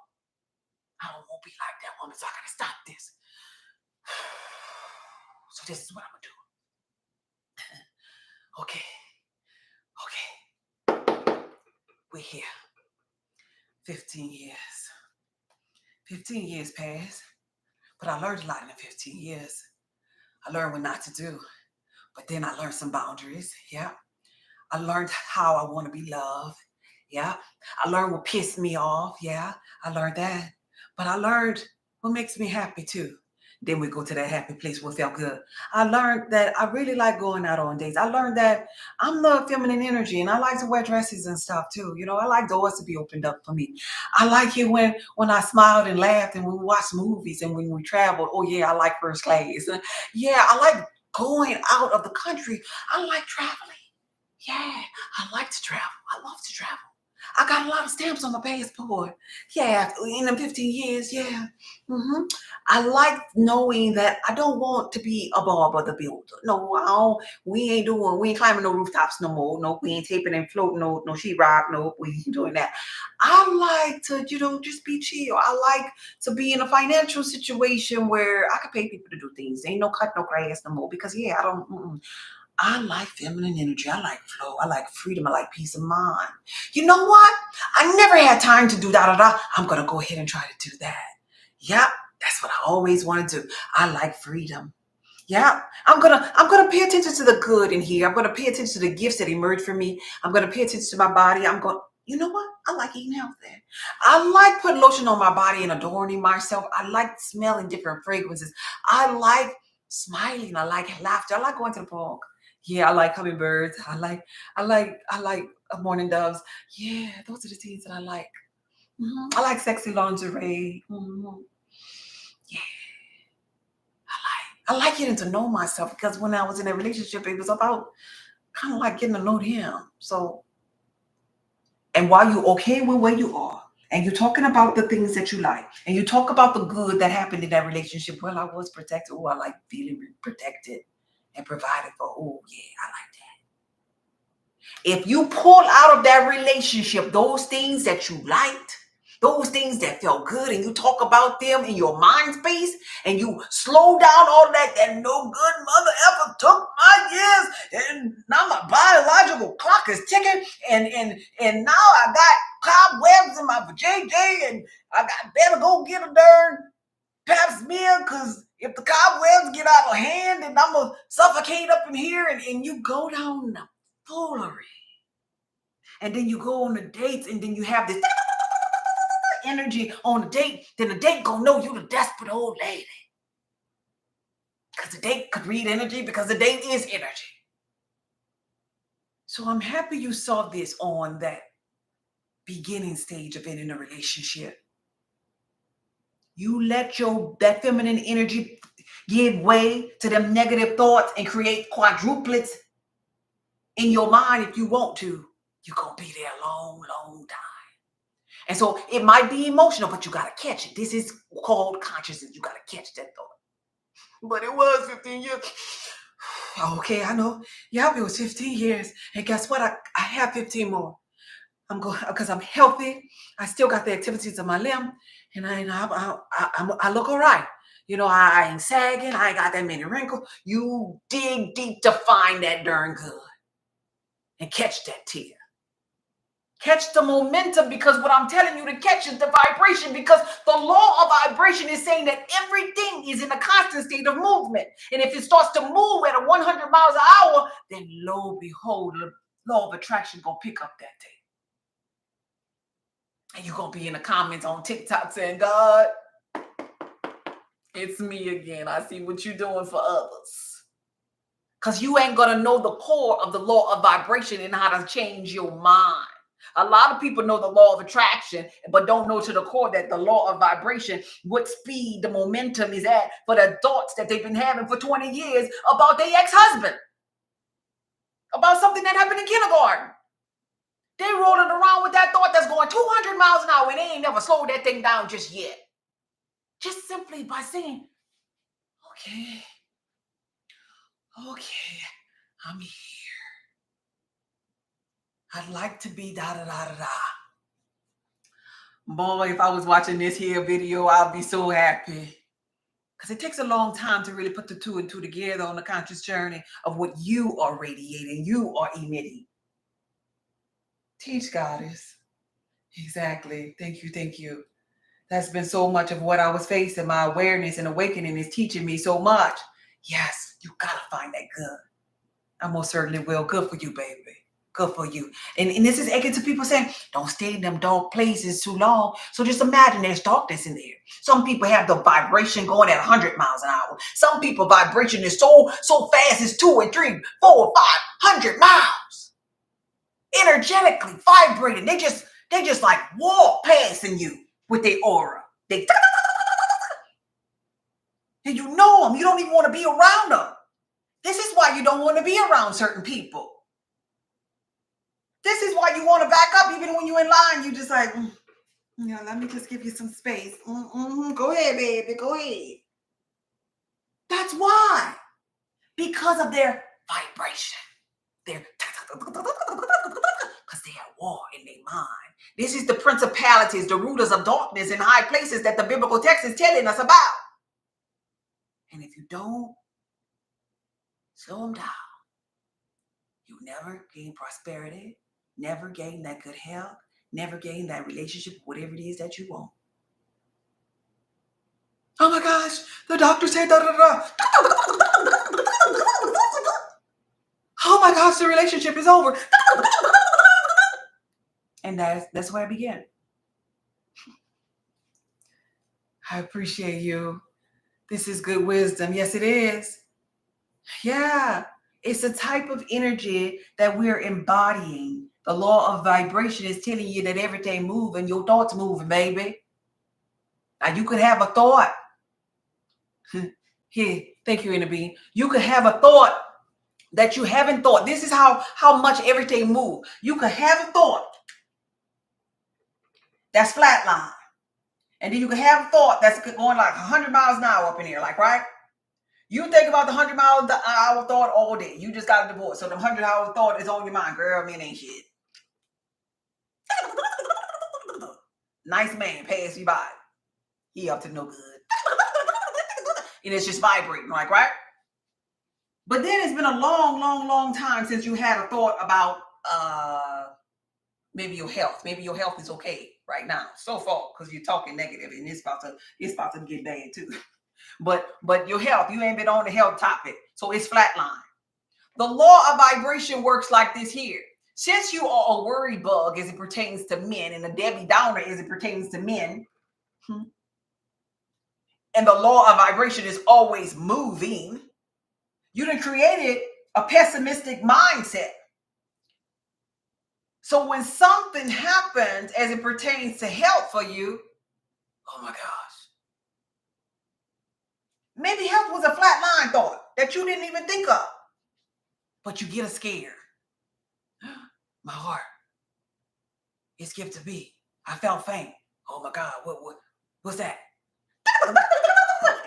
I don't want to be like that woman, so I gotta stop this. So this is what I'm gonna do. Okay. We're here. 15 years. 15 years passed, but I learned a lot in the 15 years. I learned what not to do, but then I learned some boundaries. Yeah. I learned how I want to be loved. Yeah. I learned what pissed me off. Yeah. I learned that. But I learned what makes me happy too. Then we go to that happy place where it felt good. I learned that I really like going out on dates. I learned that I'm the feminine energy and I like to wear dresses and stuff too. You know, I like doors to be opened up for me. I like it when I smiled and laughed and when we watched movies and when we traveled. Oh yeah, I like first class. Yeah, I like going out of the country. I like traveling. Yeah, I like to travel. I love to travel. I got a lot of stamps on my passport. Yeah, in them 15 years, yeah. hmm I like knowing that I don't want to be a barber the builder. No, I don't, we ain't climbing no rooftops no more. No, we ain't taping and floating no sheetrock. No, we ain't doing that. I like to, just be chill. I like to be in a financial situation where I can pay people to do things. Ain't no cut, no grass no more, because yeah, I don't. I like feminine energy. I like flow. I like freedom. I like peace of mind. You know what? I never had time to do that. I'm going to go ahead and try to do that. Yep. That's what I always want to do. I like freedom. Yeah. I'm gonna pay attention to the good in here. I'm gonna pay attention to the gifts that emerge from me. I'm gonna pay attention to my body. You know what? I like eating healthy. I like putting lotion on my body and adorning myself. I like smelling different fragrances. I like smiling. I like laughter. I like going to the park. Yeah, I like hummingbirds. I like morning doves. Yeah, those are the things that I like. I like sexy lingerie. Yeah, I like getting to know myself, because when I was in a relationship, it was about kind of like getting to know him. So, and while you're okay with where you are, and you're talking about the things that you like, and you talk about the good that happened in that relationship, well, I was protected. Oh, I like feeling protected and provided for. Oh, yeah, I like that. If you pull out of that relationship those things that you liked, those things that felt good, and you talk about them in your mind space, and you slow down all that no good mother ever took my years, and now my biological clock is ticking, and now I got cobwebs in my JJ, and I got better go get a darn pap smear, because if the cobwebs get out of hand, then I'm gonna suffocate up in here, and you go down the foolery. And then you go on the dates, and then you have this energy on the date, then the date gonna know you the desperate old lady. Because the date could read energy, because the date is energy. So I'm happy you saw this on that beginning stage of it in a relationship. You let that feminine energy give way to them negative thoughts and create quadruplets in your mind. If you want to, you're gonna be there a long, long time. And so it might be emotional, but you got to catch it. This is called consciousness. You got to catch that thought. But it was 15 years. Okay, I know. Yeah, it was 15 years. And guess what? I have 15 more. I'm going because I'm healthy. I still got the activities of my limb. And I look all right. I ain't sagging. I ain't got that many wrinkles. You dig deep to find that darn good. And catch that tear. Catch the momentum, because what I'm telling you to catch is the vibration, because the law of vibration is saying that everything is in a constant state of movement. And if it starts to move at 100 miles an hour, then lo and behold, the law of attraction going to pick up that thing. And you're going to be in the comments on TikTok saying, God, it's me again. I see what you're doing for others. Because you ain't going to know the core of the law of vibration and how to change your mind. A lot of people know the law of attraction, but don't know to the core that the law of vibration, what speed the momentum is at for the thoughts that they've been having for 20 years about their ex-husband, about something that happened in kindergarten. They rolling around with that thought that's going 200 miles an hour and they ain't never slowed that thing down just yet. Just simply by saying, okay, I'm here. I'd like to be da-da-da-da-da. Boy, if I was watching this here video, I'd be so happy. Because it takes a long time to really put the two and two together on the conscious journey of what you are radiating, you are emitting. Teach, Goddess. Exactly. Thank you. That's been so much of what I was facing. My awareness and awakening is teaching me so much. Yes, you got to find that good. I most certainly will. Good for you, baby. Good for you. And this is echoing to people saying, don't stay in them dark places too long. So just imagine there's darkness in there. Some people have the vibration going at 100 miles an hour. Some people vibration is so fast it's 2 and 3, 4, 500 miles. Energetically vibrating. They just like walk passing you with their aura. And you know them. You don't even want to be around them. This is why you don't want to be around certain people. This is why you want to back up even when you're in line. You just like, let me just give you some space. Go ahead, baby. Go ahead. That's why. Because of their vibration. Because they are war in their mind. This is the principalities, the rulers of darkness in high places that the biblical text is telling us about. And if you don't slow them down, you never gain prosperity, never gain that good health, never gain that relationship, whatever it is that you want. Oh my gosh, the doctor said da-da-da-da. Oh my gosh, the relationship is over. And that's where I began. I appreciate you. This is good wisdom. Yes, it is. Yeah, it's a type of energy that we're embodying. The law of vibration is telling you that everything moving, your thoughts moving, baby. Now you could have a thought. Here, thank you, Inner Being. You could have a thought that you haven't thought. This is how much everything moves. You could have a thought that's flatline. And then you can have a thought that's going like 100 miles an hour up in here, like, right? You think about the 100 miles an hour thought all day. You just got a divorce. So the 100-hour thought is on your mind. Girl, man, ain't shit. Nice man passed you by. He up to no good. And it's just vibrating, like, right? But then it's been a long time since you had a thought about maybe your health. Maybe your health is okay right now so far because you're talking negative, and it's about to get bad too. But your health, you ain't been on the health topic, so it's flatline. The law of vibration works like this here. Since you are a worry bug as it pertains to men, and a Debbie Downer as it pertains to men, and the law of vibration is always moving, you done created a pessimistic mindset. So when something happens as it pertains to health for you, oh my gosh, maybe health was a flatline thought that you didn't even think of, but you get a scare. My heart, it skipped a beat. I felt faint. Oh my God, what's that?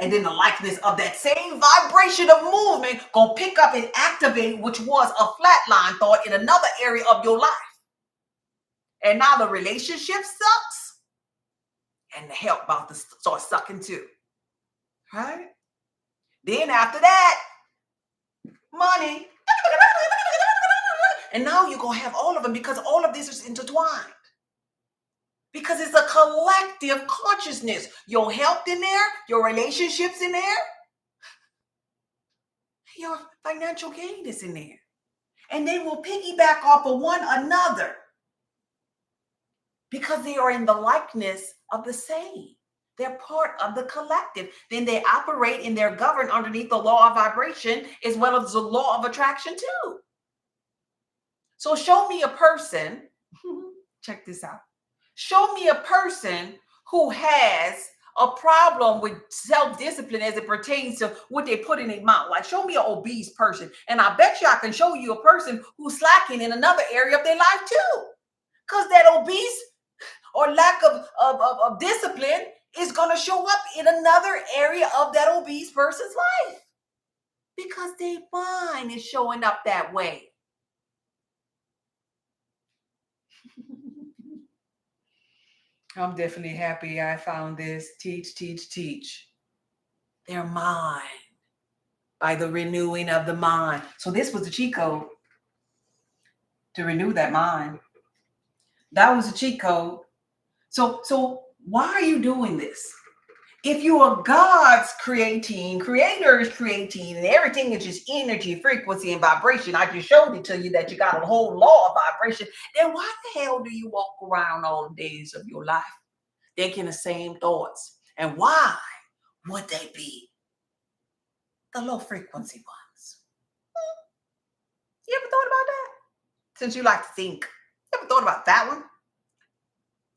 And then the likeness of that same vibration of movement gonna pick up and activate, which was a flatline thought in another area of your life. And now the relationship sucks, and the health about to start sucking too. Right? Then after that, money. And now you're gonna have all of them because all of this is intertwined. Because it's a collective consciousness. Your health in there, your relationships in there, your financial gain is in there. And they will piggyback off of one another because they are in the likeness of the same. They're part of the collective. Then they operate and they're governed underneath the law of vibration as well as the law of attraction too. So show me a person, check this out. Show me a person who has a problem with self-discipline as it pertains to what they put in their mouth. Like, show me an obese person, and I bet you I can show you a person who's slacking in another area of their life too. Because that obese or lack of discipline is going to show up in another area of that obese person's life. Because their mind is showing up that way. I'm definitely happy I found this. Teach, teach, teach. Their mind by the renewing of the mind. So this was the cheat code to renew that mind. That was the cheat code. So why are you doing this? If you are God's creator is creating, and everything is just energy, frequency, and vibration. I just showed it to you that you got a whole law of vibration. Then why the hell do you walk around all the days of your life thinking the same thoughts? And why would they be the low frequency ones? You ever thought about that? Since you like to think, you ever thought about that one?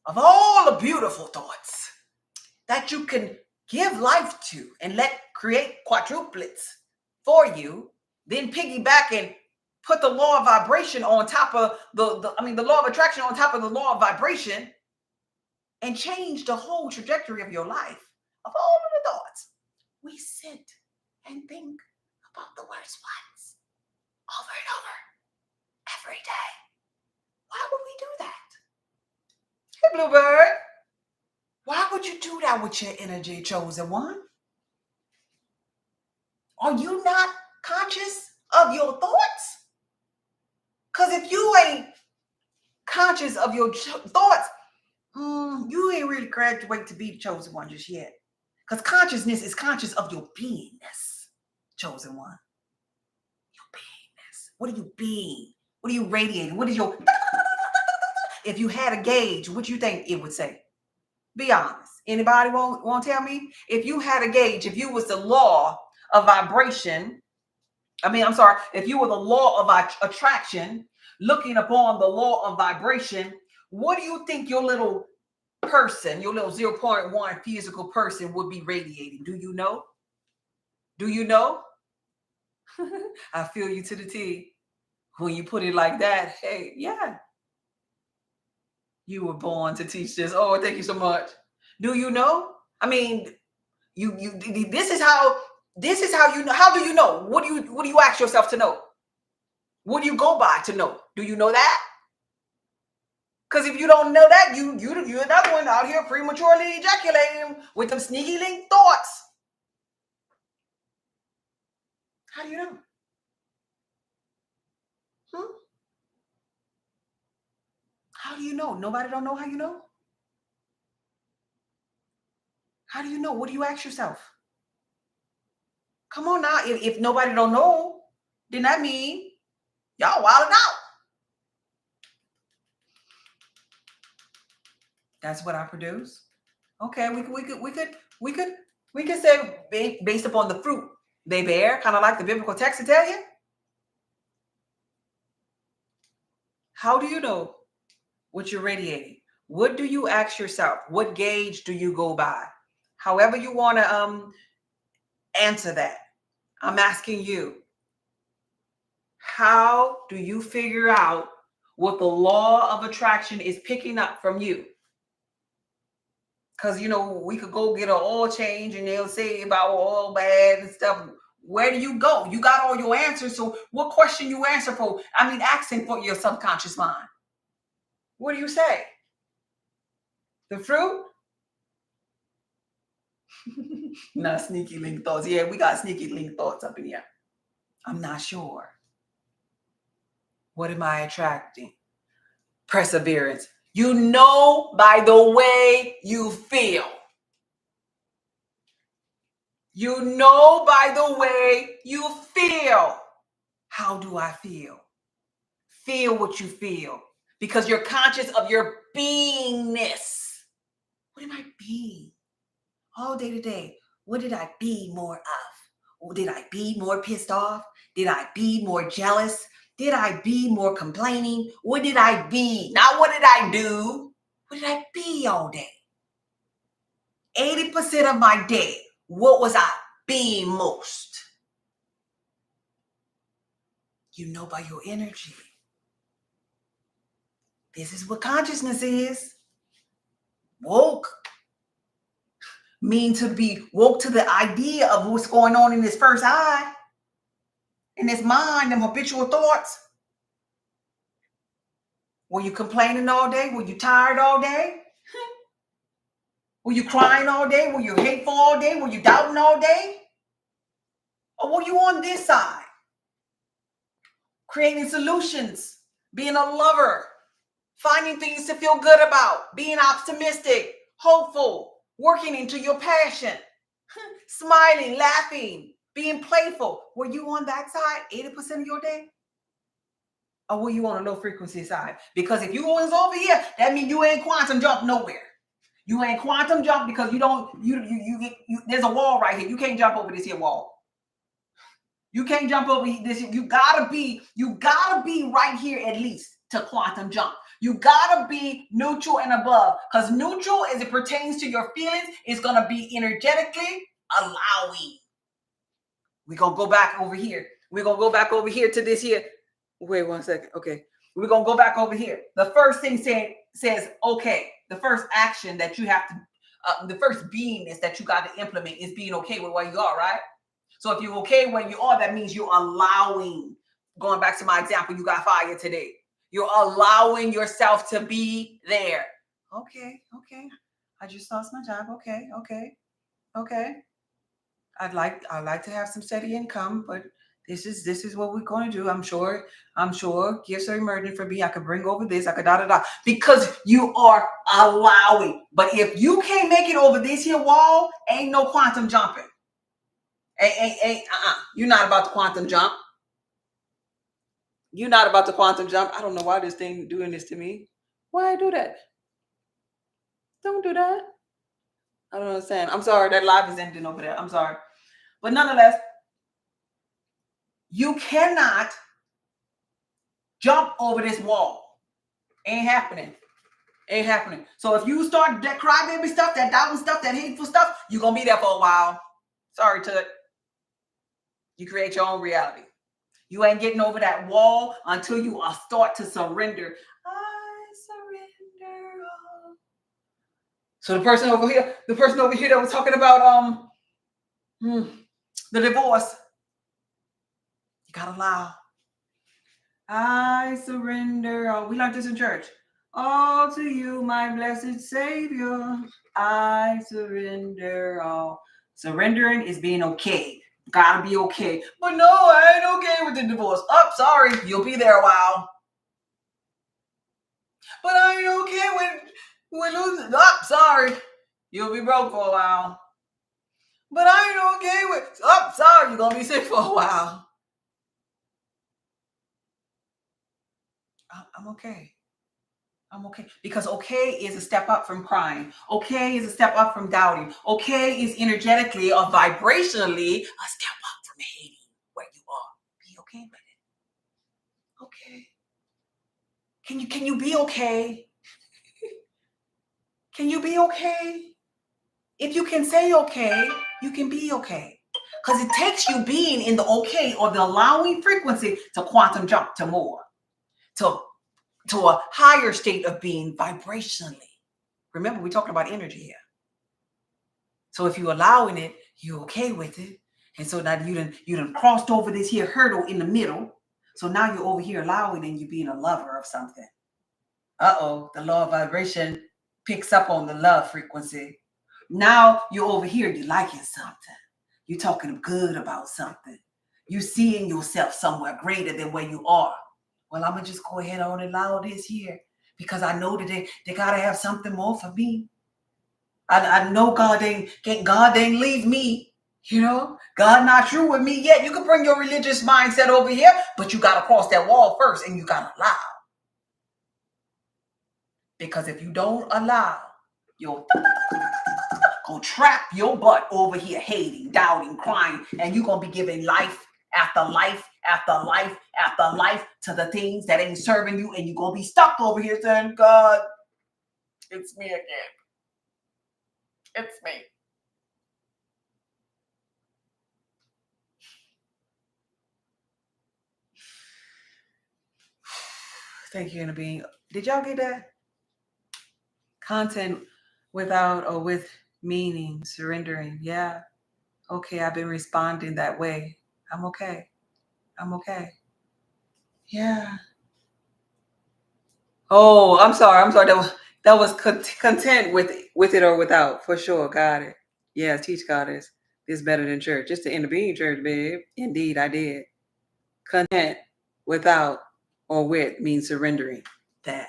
Of all the beautiful thoughts that you can give life to and let create quadruplets for you, then piggyback and put the law of vibration on top of the law of attraction on top of the law of vibration and change the whole trajectory of your life. Of all of the thoughts, we sit and think about the worst ones over and over every day. Why would we do that? Hey, Bluebird. Why would you do that with your energy, chosen one? Are you not conscious of your thoughts? Because if you ain't conscious of your thoughts, you ain't really graduate to be the chosen one just yet. Because consciousness is conscious of your beingness, chosen one. Your beingness. What are you being? What are you radiating? What is your... If you had a gauge, what do you think it would say? Be honest. Anybody won't tell me? If you had a gauge, if you was the law of vibration, if you were the law of attraction, looking upon the law of vibration, what do you think your little person, your little 0.1 physical person would be radiating? Do you know? Do you know? I feel you to the T. When you put it like that, hey, yeah. You were born to teach this. Oh, thank you so much. Do you know? I mean, this is how you know. How do you know? What do you ask yourself to know? What do you go by to know? Do you know that? Because if you don't know that, you're another one out here prematurely ejaculating with them sneaky link thoughts. How do you know? How do you know? Nobody don't know how you know? How do you know? What do you ask yourself? Come on now. If nobody don't know, then that means y'all wilding out. That's what I produce. Okay, we could say based upon the fruit they bear, kind of like the biblical text to tell you. How do you know what you're radiating? What do you ask yourself? What gauge do you go by? However you want to answer that. I'm asking you. How do you figure out what the law of attraction is picking up from you? Because, we could go get an oil change and they'll say about oil bad and stuff. Where do you go? You got all your answers. So what question you answer for? Asking for your subconscious mind. What do you say? The fruit? Not sneaky link thoughts. Yeah, we got sneaky link thoughts up in here. I'm not sure. What am I attracting? Perseverance. You know by the way you feel. You know by the way you feel. How do I feel? Feel what you feel. Because you're conscious of your beingness. What am I being? all day today, what did I be more of? Did I be more pissed off? Did I be more jealous? Did I be more complaining? What did I be? Not what did I do? What did I be all day? 80% of my day, what was I being most? You know by your energy. This is what consciousness is. Woke mean to be woke to the idea of what's going on in this first eye, in this mind, them habitual thoughts. Were you complaining all day? Were you tired all day? Were you crying all day? Were you hateful all day? Were you doubting all day? Or were you on this side? Creating solutions, being a lover, finding things to feel good about, being optimistic, hopeful, working into your passion, smiling, laughing, being playful. Were you on that side 80% of your day? Or were you on a low frequency side? Because if you was over here, that means you ain't quantum jump nowhere. You ain't quantum jump because you don't, there's a wall right here. You can't jump over this here wall. You can't jump over this. You gotta be right here at least to quantum jump. You gotta be neutral and above, because neutral, as it pertains to your feelings, is gonna be energetically allowing. We're gonna go back over here. We're gonna go back over here to this here. Wait 1 second. Okay. We're gonna go back over here. The first thing says okay. The first action that you have to, the first beingness that you got to implement is being okay with where you are, right? So if you're okay where you are, that means you're allowing. Going back to my example, you got fired today. You're allowing yourself to be there. Okay. I just lost my job. Okay. I'd like to have some steady income, but this is what we're going to do. I'm sure gifts are emerging for me. I could bring over this. I could because you are allowing. But if you can't make it over this here wall, ain't no quantum jumping. You're not about to quantum jump. You're not about to quantum jump. I don't know why this thing doing this to me. Why I do that? Don't do that. I don't understand. I'm sorry. That live is ending over there. I'm sorry. But nonetheless, you cannot jump over this wall. Ain't happening. So if you start that crybaby stuff, that doubting stuff, that hateful stuff, you're going to be there for a while. Sorry, Tut. You create your own reality. You ain't getting over that wall until you start to surrender. I surrender all. So the person over here that was talking about the divorce, you gotta allow. I surrender all. We learned this in church. All to you, my blessed Savior. I surrender all. Surrendering is being okay. Gotta be okay. But no, I ain't okay with the divorce. Oh, sorry. You'll be there a while. But I ain't okay with losing. Oh, sorry. You'll be broke for a while. But I ain't okay with. Oh, sorry. You're going to be sick for a while. I'm okay. Because okay is a step up from crying. Okay is a step up from doubting. Okay is energetically or vibrationally a step up from hating where you are. Be okay with it. Okay. Can you be okay? Can you be okay? If you can say okay, you can be okay. Because it takes you being in the okay or the allowing frequency to quantum jump to more. To a higher state of being vibrationally. Remember, we're talking about energy here. So if you're allowing it, you're okay with it. And so now you done crossed over this here hurdle in the middle. So now you're over here allowing and you're being a lover of something. The law of vibration picks up on the love frequency. Now you're over here, you're liking something. You're talking good about something. You're seeing yourself somewhere greater than where you are. Well, I'm going to just go ahead and allow this here because I know that they got to have something more for me. I know God ain't leave me. You know, God not true with me yet. You can bring your religious mindset over here, but you got to cross that wall first and you got to allow. Because if you don't allow, you'll gonna trap your butt over here hating, doubting, crying, and you're gonna be giving life after life after life after life to the things that ain't serving you, and you're gonna be stuck over here saying, God, it's me again. It's me. Thank you, Inner Being. Did y'all get that? Content without or with meaning, surrendering. Yeah. Okay, I've been responding that way. I'm okay. I'm okay. Yeah. Oh, I'm sorry. I'm sorry. That was content with it or without, for sure. Got it. Yeah, teach goddess is better than church. Just the Inner Being church, babe. Indeed, I did. Content without or with means surrendering. That.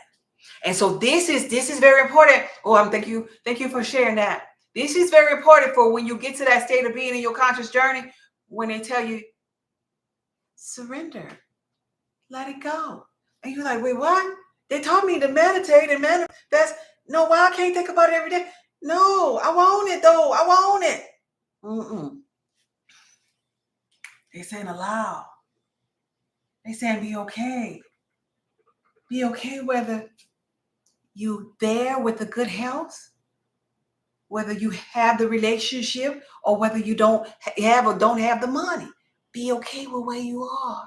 And so this is very important. Oh, thank you for sharing that. This is very important for when you get to that state of being in your conscious journey, when they tell you surrender, let it go, and you're like, wait, what? They taught me to meditate and manifest. No, why I can't think about it every day? No, I want it though. I want it. They saying allow. They saying be okay. Be okay whether you there with the good health, whether you have the relationship, or whether you don't have the money. Be okay with where you are.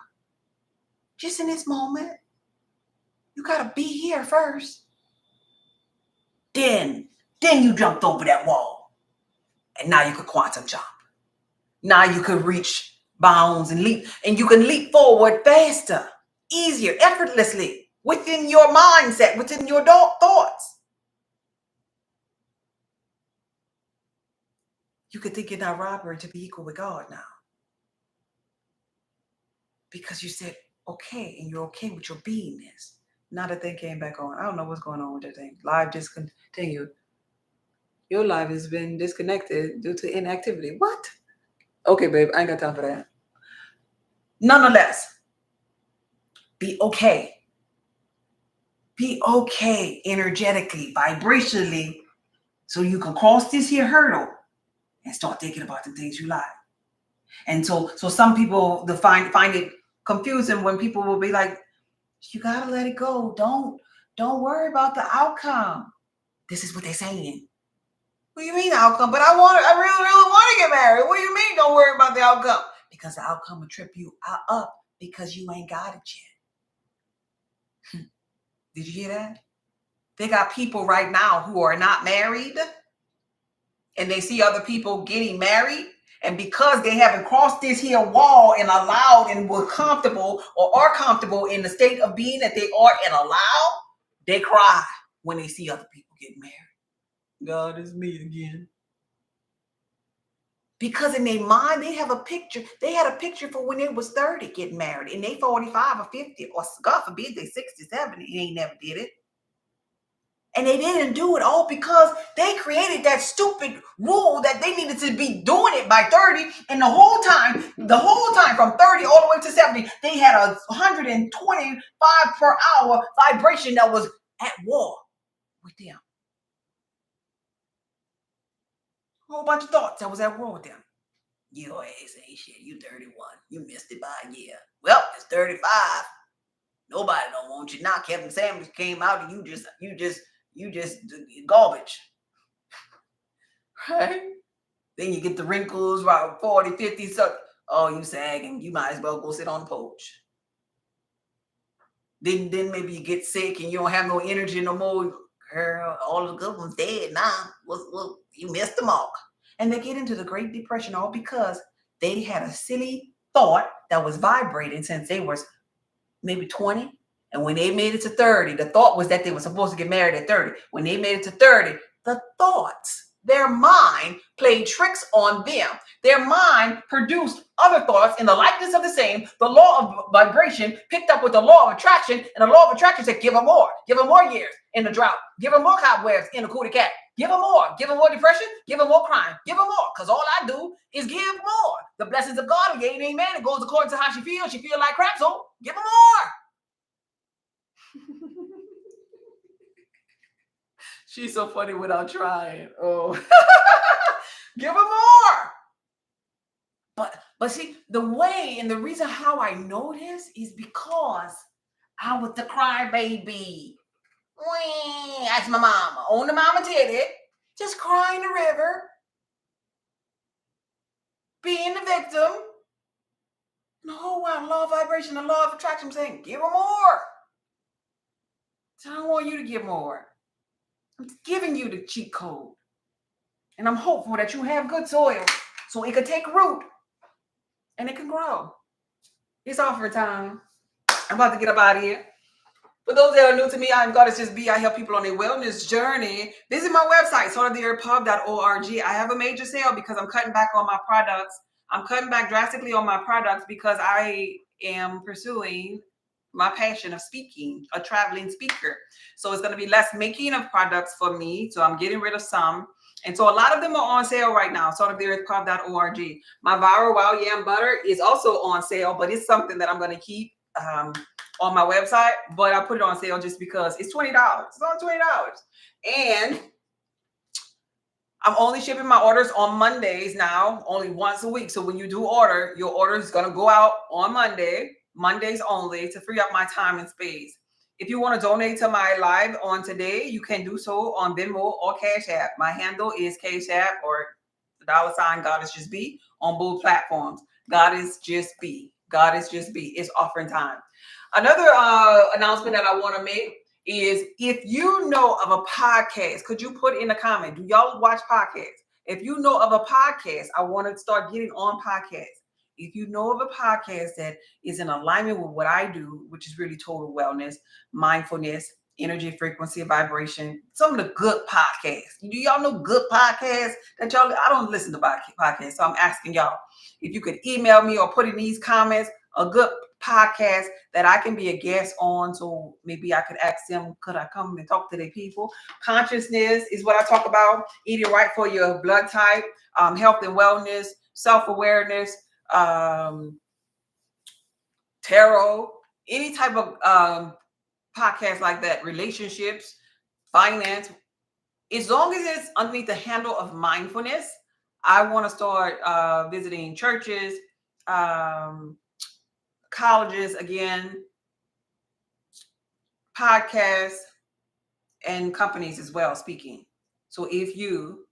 Just in this moment. You gotta be here first. Then you jumped over that wall. And now you could quantum jump. Now you could reach bounds and leap. And you can leap forward faster, easier, effortlessly, within your mindset, within your thoughts. You could think you're not robbery to be equal with God now. Because you said okay, and you're okay with your beingness. Now that thing came back on. I don't know what's going on with that thing. Live discontinued. Your life has been disconnected due to inactivity. What? Okay, babe, I ain't got time for that. Nonetheless, be okay. Be okay energetically, vibrationally, so you can cross this here hurdle and start thinking about the things you like. And so some people find it confusing when people will be like, you gotta let it go. Don't worry about the outcome. This is what they're saying. What do you mean outcome? But I really, really want to get married. What do you mean don't worry about the outcome? Because the outcome will trip you up because you ain't got it yet. Did you hear that? They got people right now who are not married, and they see other people getting married. And because they haven't crossed this here wall and allowed and were comfortable or are comfortable in the state of being that they are and allow, they cry when they see other people getting married. God, it's me again. Because in their mind, they have a picture. They had a picture for when they was 30 getting married, and they 45 or 50, or God forbid they 60, 70, and they never did it. And they didn't do it all because they created that stupid rule that they needed to be doing it by 30. And the whole time from 30 all the way to 70, they had a 125 per hour vibration that was at war with them. A whole bunch of thoughts that was at war with them. Your ass ain't shit. You 31. You missed it by a year. Well, it's 35. Nobody don't want you now. Kevin Samuels came out and you just garbage. Right? Then you get the wrinkles, right? 40, 50, so you sagging. You might as well go sit on the porch. Then maybe you get sick and you don't have no energy no more. Girl, all the good ones dead now. Well, you missed the mark. And they get into the Great Depression all because they had a silly thought that was vibrating since they was maybe 20. And when they made it to 30, the thought was that they were supposed to get married at 30. When they made it to 30, the thoughts, their mind played tricks on them. Their mind produced other thoughts in the likeness of the same. The law of vibration picked up with the law of attraction, and the law of attraction said, give them more years in the drought. Give them more cobwebs in the cootie cat. Give them more depression. Give them more crime. Give them more, because all I do is give more. The blessings of God, yea and amen. It goes according to how she feels. She feels like crap, so give them more. She's so funny without trying. Oh. Give them more. But see, the way and the reason how I know this is because I was the crybaby. That's my mama. On the mama titty. Just crying the river. Being the victim. And the whole while, law of vibration, the law of attraction, I'm saying, give them more. So I don't want you to give more. I'm giving you the cheat code. And I'm hopeful that you have good soil so it can take root and it can grow. It's offering time. I'm about to get up out of here. For those that are new to me, I'm Goddess Just Be. I help people on their wellness journey. Visit my website, saltoftheearthpub.org. I have a major sale because I'm cutting back on my products. I'm cutting back drastically on my products because I am pursuing my passion of speaking, a traveling speaker. So it's going to be less making of products for me. So I'm getting rid of some. And so a lot of them are on sale right now, saltoftheearthpub.org. My Viral Wild Yam Butter is also on sale, but it's something that I'm going to keep on my website, but I put it on sale just because it's $20. It's on $20. And I'm only shipping my orders on Mondays now, only once a week. So when you do order, your order is going to go out on Mondays only, to free up my time and space. If you want to donate to my live on today, you can do so on Venmo or Cash App. My handle is Cash App or $ Goddess Just Be on both platforms. Goddess Just Be. Goddess Just Be. It's offering time. Another announcement that I want to make is, if you know of a podcast, could you put in a comment? Do y'all watch podcasts? If you know of a podcast, I want to start getting on podcasts. If you know of a podcast that is in alignment with what I do, which is really total wellness, mindfulness, energy, frequency, vibration, some of the good podcasts. Do y'all know good podcasts that y'all? I don't listen to podcasts, so I'm asking y'all if you could email me or put in these comments a good podcast that I can be a guest on, so maybe I could ask them, could I come and talk to their people? Consciousness is what I talk about. Eating right for your blood type, health and wellness, self-awareness, tarot, any type of podcast like that, relationships, finance, as long as it's underneath the handle of mindfulness. I want to start visiting churches, colleges again, podcasts, and companies as well, speaking. So if you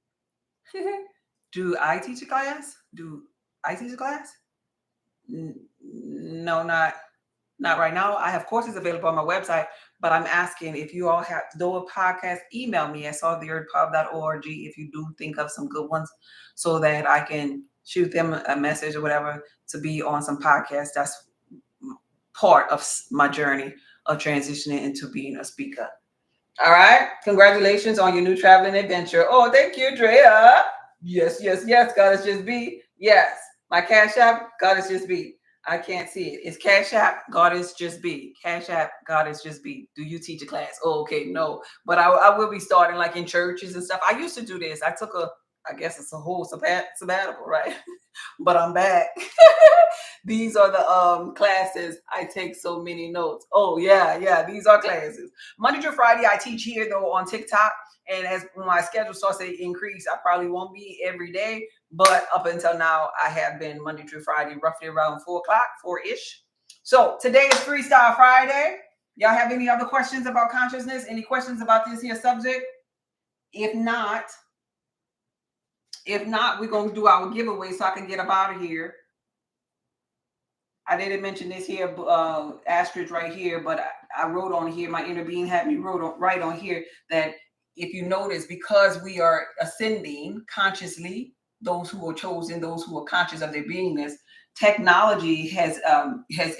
do I teach a class? Do I teach a class? No, not right now. I have courses available on my website, but I'm asking if you all have to do a podcast, email me at saltoftheearthpub.org if you do think of some good ones, so that I can shoot them a message or whatever to be on some podcasts. That's part of my journey of transitioning into being a speaker. All right. Congratulations on your new traveling adventure. Oh, thank you, Drea. Yes. Goddess Just Be. Yes. My Cash App, Goddess Just Be. I can't see it. It's Cash App, Goddess Just Be. Cash App, Goddess Just Be. Do you teach a class? Oh, okay. No. But I will be starting like in churches and stuff. I used to do this. I took I guess it's a whole sabbatical, right? But I'm back. These are the classes. I take so many notes. Oh, yeah. These are classes. Monday through Friday, I teach here, though, on TikTok. And as my schedule starts to increase, I probably won't be every day. But up until now, I have been Monday through Friday, roughly around 4 o'clock, 4-ish. So today is Freestyle Friday. Y'all have any other questions about consciousness? Any questions about this here subject? If not, we're going to do our giveaway so I can get up out of here. I didn't mention this here, asterisk right here, but I wrote on here, my inner being had me right on here that if you notice, because we are ascending consciously, those who are chosen, those who are conscious of their beingness, technology has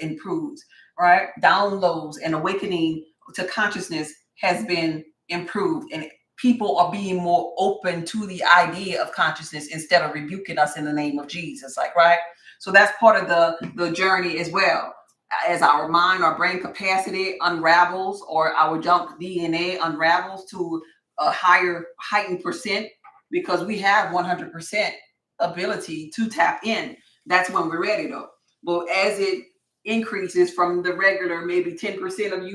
improved, right? Downloads and awakening to consciousness has been improved, and people are being more open to the idea of consciousness instead of rebuking us in the name of Jesus, like, right? So that's part of the journey as well. As our mind, our brain capacity unravels, or our junk DNA unravels to a higher heightened percent, because we have 100% ability to tap in. That's when we're ready, though. But as it increases from the regular maybe 10% of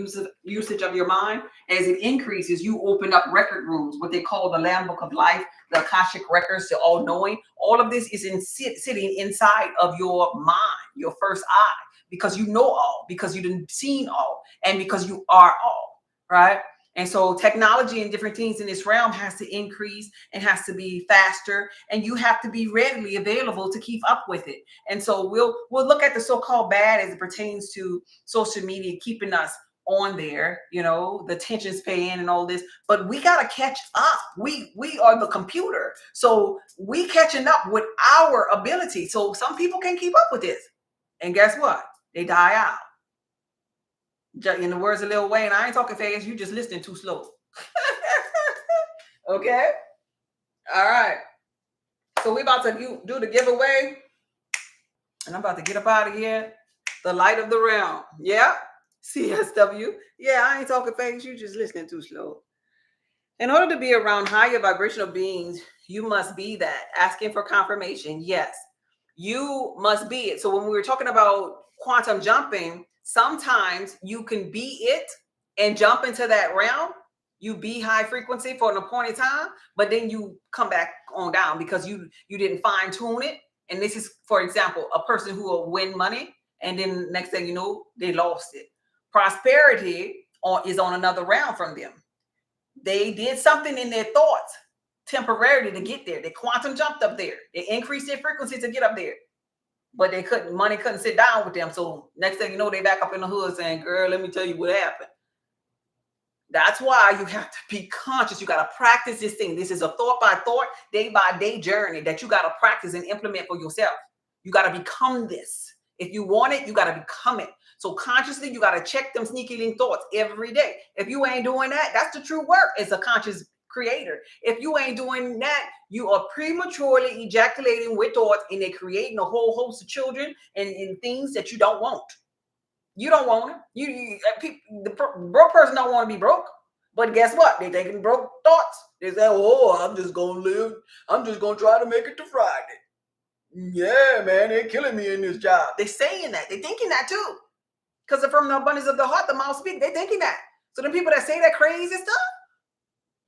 usage of your mind. As it increases, you open up record rooms, what they call the Lamb Book of Life, the Akashic records, the all-knowing. All of this is sitting inside of your mind, your first eye, because you know all, because you done seen all, and because you are all, right? And so technology and different things in this realm has to increase and has to be faster, and you have to be readily available to keep up with it. And so we'll look at the so-called bad as it pertains to social media keeping us on there, you know, the attention span and all this, but we got to catch up. We are the computer, so we catching up with our ability. So some people can keep up with this, and guess what? They die out. In the words of Lil Wayne, I ain't talking fast, you just listening too slow. Okay? All right. So we about to do the giveaway, and I'm about to get up out of here. The light of the realm. Yeah? CSW. Yeah, I ain't talking fast, you just listening too slow. In order to be around higher vibrational beings, you must be that. Asking for confirmation. Yes, you must be it. So when we were talking about quantum jumping, sometimes you can be it and jump into that realm. You be high frequency for an appointed time, but then you come back on down because you didn't fine tune it. And this is, for example, a person who will win money, and then next thing you know, they lost it. Prosperity is on another round from them. They did something in their thoughts temporarily to get there. They quantum jumped up there. They increased their frequency to get up there. But money couldn't sit down with them. So next thing you know, they back up in the hood saying, girl, let me tell you what happened. That's why you have to be conscious. You got to practice this thing. This is a thought by thought, day by day journey that you got to practice and implement for yourself. You got to become this. If you want it, you got to become it. So consciously, you got to check them sneaky link thoughts every day. If you ain't doing that, that's the true work as a conscious creator. If you ain't doing that, you are prematurely ejaculating with thoughts, and they're creating a whole host of children and things that you don't want. You don't want it. The broke person don't want to be broke. But guess what? They taking broke thoughts. They say, oh, I'm just going to live. I'm just going to try to make it to Friday. Yeah, man, they're killing me in this job. They're saying that. They're thinking that too. Because from the abundance of the heart, the mouth speaks. They're thinking that. So the people that say that crazy stuff,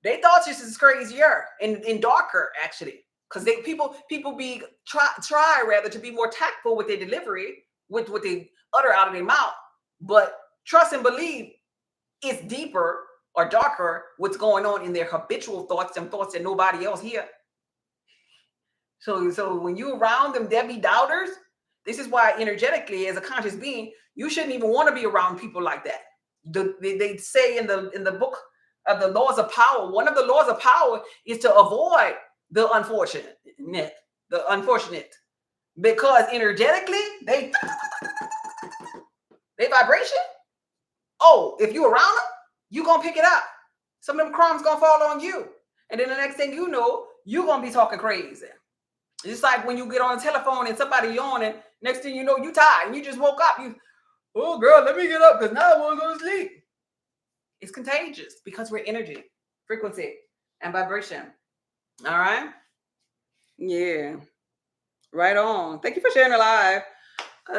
they thought this is crazier and darker, actually. Because people try rather to be more tactful with their delivery, with what they utter out of their mouth. But trust and believe it's deeper or darker what's going on in their habitual thoughts and thoughts that nobody else hear. So when you're around them Debbie doubters, this is why energetically, as a conscious being, you shouldn't even want to be around people like that. They say in the book of the laws of power, one of the laws of power is to avoid the unfortunate, because energetically they vibration. Oh, if you around them, you gonna pick it up. Some of them crumbs gonna fall on you, and then the next thing you know, you gonna be talking crazy. It's like when you get on the telephone and somebody yawning, next thing you know, you tired and you just woke up. Oh girl, let me get up because now I want to go to sleep. It's contagious because we're energy, frequency, and vibration. All right? Yeah. Right on. Thank you for sharing the live.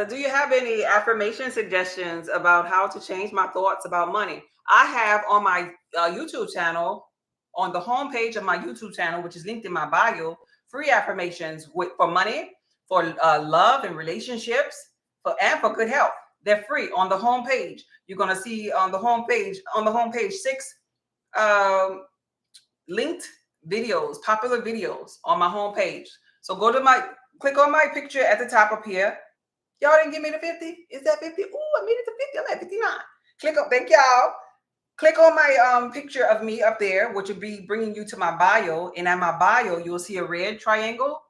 Do you have any affirmation suggestions about how to change my thoughts about money? I have on my YouTube channel, on the homepage of my YouTube channel, which is linked in my bio, free affirmations for money, for love and relationships, and for good health. They're free on the homepage. You're gonna see on the homepage 6 linked videos, popular videos on my homepage. So click on my picture at the top up here. Y'all didn't give me the 50? Is that 50? Oh, I made it to 50. I'm at 59. Thank y'all. Click on my picture of me up there, which will be bringing you to my bio. And at my bio, you'll see a red triangle.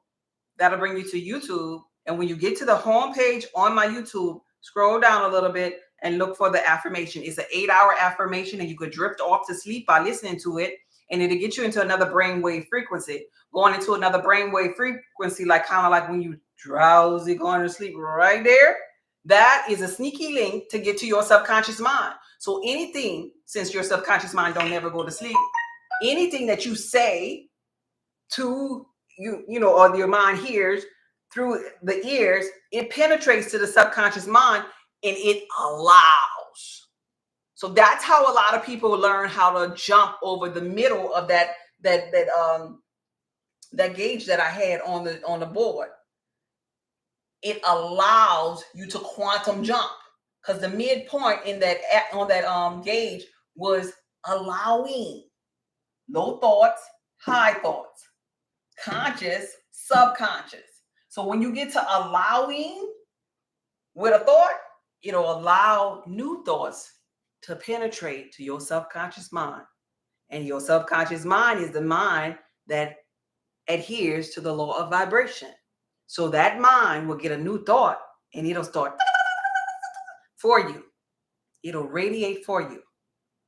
That'll bring you to YouTube. And when you get to the home page on my YouTube, scroll down a little bit and look for the affirmation. It's an 8-hour affirmation, and you could drift off to sleep by listening to it. And it'll get you into another brainwave frequency. Going into another brainwave frequency, kind of like when you drowsy going to sleep right there. That is a sneaky link to get to your subconscious mind. So anything, since your subconscious mind don't never go to sleep, anything that you say to or your mind hears through the ears, it penetrates to the subconscious mind and it allows. So that's how a lot of people learn how to jump over the middle of that gauge that I had on the board. It allows you to quantum jump, because the midpoint in that on that gauge was allowing. Low thoughts, high thoughts, conscious, subconscious. So when you get to allowing with a thought, it'll allow new thoughts to penetrate to your subconscious mind. And your subconscious mind is the mind that adheres to the law of vibration. So that mind will get a new thought and it'll start for you. It'll radiate for you.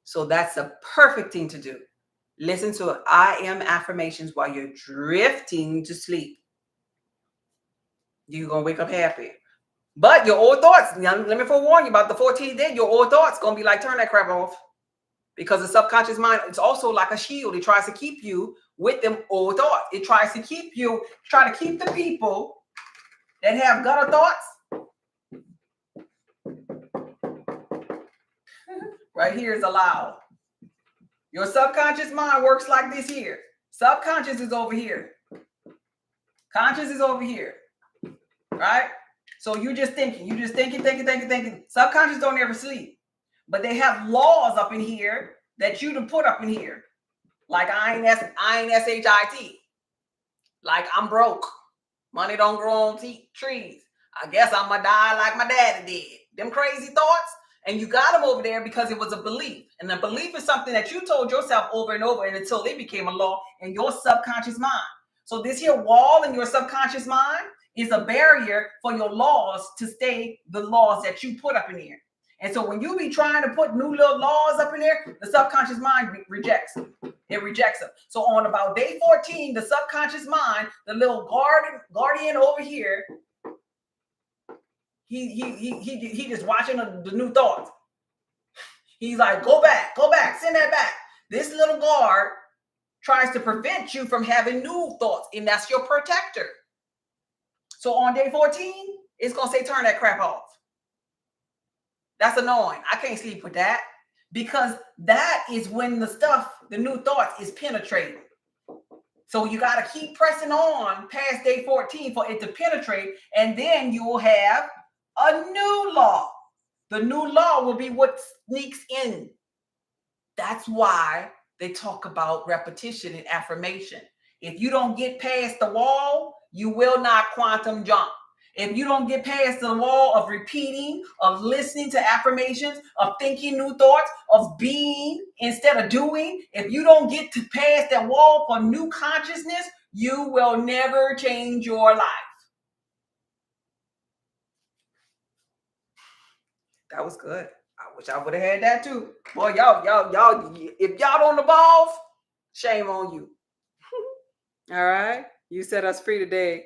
So that's the perfect thing to do. Listen to I am affirmations while you're drifting to sleep. You're going to wake up happy. But your old thoughts, let me forewarn you about the 14th day, your old thoughts going to be like, turn that crap off. Because the subconscious mind, it's also like a shield. It tries to keep you with them old thoughts. It tries to keep you, try to keep the people that have gutter thoughts. Right here is allowed. Your subconscious mind works like this here. Subconscious is over here. Conscious is over here. Right? So you're just thinking. You just thinking. Subconscious don't ever sleep. But they have laws up in here that you to put up in here. Like I ain't S-H-I-T. Like I'm broke. Money don't grow on trees. I guess I'm gonna die like my daddy did. Them crazy thoughts. And you got them over there because it was a belief. And a belief is something that you told yourself over and over and until it became a law in your subconscious mind. So this here wall in your subconscious mind is a barrier for your laws to stay the laws that you put up in here. And so when you be trying to put new little laws up in there, the subconscious mind rejects them. It rejects them. So on about day 14, the subconscious mind, the little guardian over here, he just watching the new thoughts. He's like, go back, send that back. This little guard tries to prevent you from having new thoughts, and that's your protector. So on day 14, it's gonna say turn that crap off. That's annoying. I can't sleep with that, because that is when the new thoughts is penetrating. So you got to keep pressing on past day 14 for it to penetrate, and then you will have a new law. The new law will be what sneaks in. That's why they talk about repetition and affirmation. If you don't get past the wall, you will not quantum jump. If you don't get past the wall of repeating, of listening to affirmations, of thinking new thoughts, of being instead of doing, if you don't get to pass that wall for new consciousness, you will never change your life. That was good. I wish I would have had that too. Boy, y'all, if y'all don't evolve, shame on you. All right. You set us free today.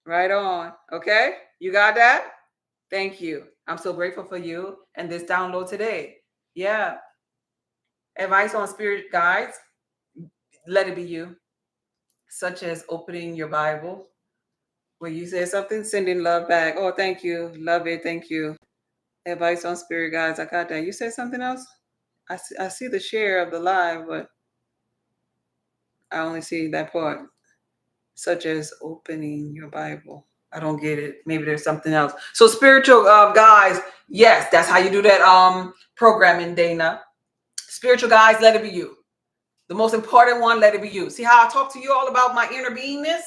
Right on. Okay. You got that? Thank you. I'm so grateful for you and this download today. Yeah. Advice on spirit guides. Let it be you. Such as opening your Bible. When you say something, sending love back. Oh, thank you. Love it. Thank you. Advice on spirit guides. I got that. You said something else? I see the share of the live, but I only see that part. Such as opening your Bible. I don't get it. Maybe there's something else. So spiritual guys, yes, that's how you do that programming, Dana. Spiritual guys, let it be you. The most important one, let it be you. See how I talk to you all about my inner beingness?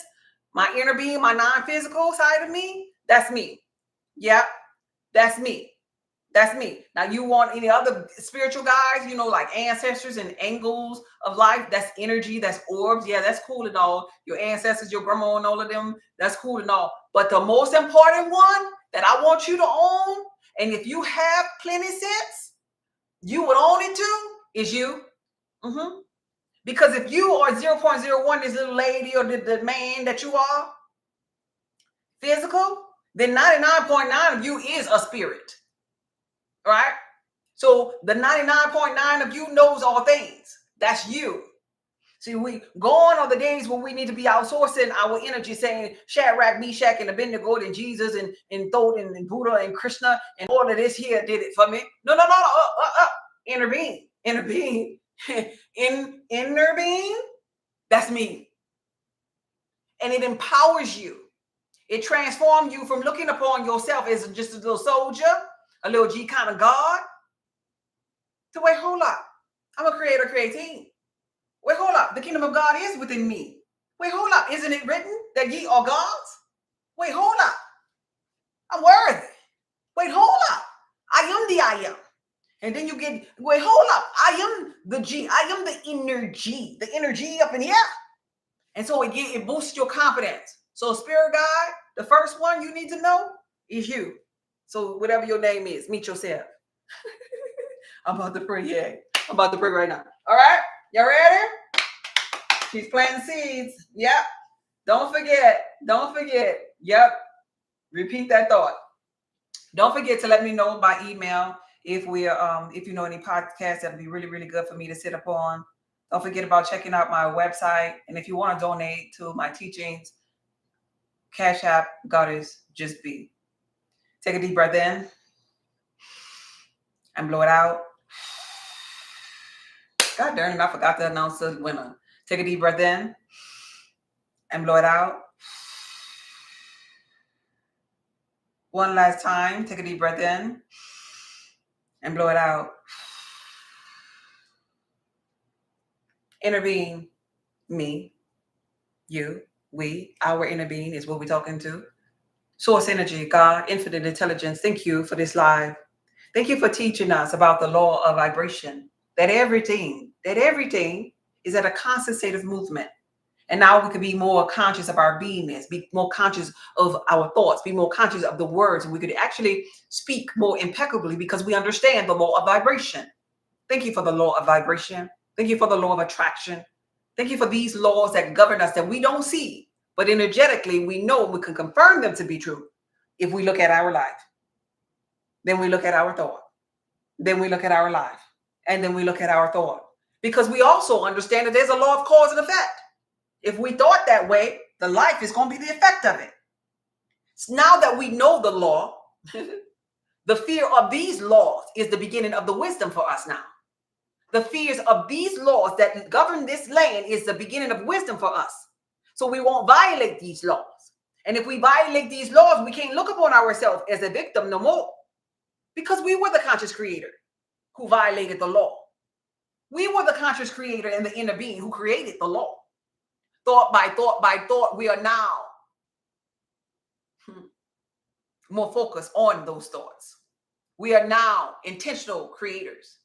My inner being, my non-physical side of me? That's me. Yeah, that's me. That's me. Now, you want any other spiritual guys, like ancestors and angles of life? That's energy. That's orbs. Yeah, that's cool and all. Your ancestors, your grandma and all of them, that's cool and all. But the most important one that I want you to own, and if you have plenty sense, you would own it too, is you. Because if you are 0.01, this little lady or the man that you are, physical, then 99.9 of you is a spirit. Right? So the 99.9 of you knows all things. That's you. See, we gone are the days when we need to be outsourcing our energy, saying Shadrach, Meshach, and Abednego, and Jesus, and Thoth, and Buddha, and Krishna, and all of this here did it for me. No. Intervene. Intervene. Intervene. That's me. And it empowers you. It transforms you from looking upon yourself as just a little soldier, a little G kind of God, to wait, hold up. I'm a creator, creating. Wait, hold up. The kingdom of God is within me. Wait, hold up. Isn't it written that ye are gods? Wait, hold up. I'm worthy. Wait, hold up. I am the I am. And then you get, wait, hold up. I am the G. I am the energy. The energy up in here. And so it boosts your confidence. So spirit guide, the first one you need to know is you. So whatever your name is, meet yourself. I'm about to pray. Yeah. I'm about to pray right now. All right. Y'all ready? She's planting seeds. Yep. Don't forget. Don't forget. Yep. Repeat that thought. Don't forget to let me know by email if you know any podcasts that'd be really, really good for me to sit up on. Don't forget about checking out my website. And if you want to donate to my teachings, Cash App, Goddess Just Be. Take a deep breath in and blow it out. God darn it, I forgot to announce the winner. Take a deep breath in and blow it out. One last time, take a deep breath in and blow it out. Intervene, me, you, we, our inner being is what we're talking to. Source energy, God, infinite intelligence. Thank you for this live. Thank you for teaching us about the law of vibration, that everything is at a constant state of movement. And now we can be more conscious of our beingness, be more conscious of our thoughts, be more conscious of the words. And we could actually speak more impeccably because we understand the law of vibration. Thank you for the law of vibration. Thank you for the law of attraction. Thank you for these laws that govern us that we don't see, but energetically we know we can confirm them to be true if we look at our life. Then we look at our thought. Then we look at our life. And then we look at our thought. Because we also understand that there's a law of cause and effect. If we thought that way, the life is going to be the effect of it. So now that we know the law, the fear of these laws is the beginning of the wisdom for us now. The fears of these laws that govern this land is the beginning of wisdom for us. So we won't violate these laws. And if we violate these laws, we can't look upon ourselves as a victim no more. Because we were the conscious creator who violated the law. We were the conscious creator and the inner being who created the law. Thought by thought by thought, we are now more focused on those thoughts. We are now intentional creators.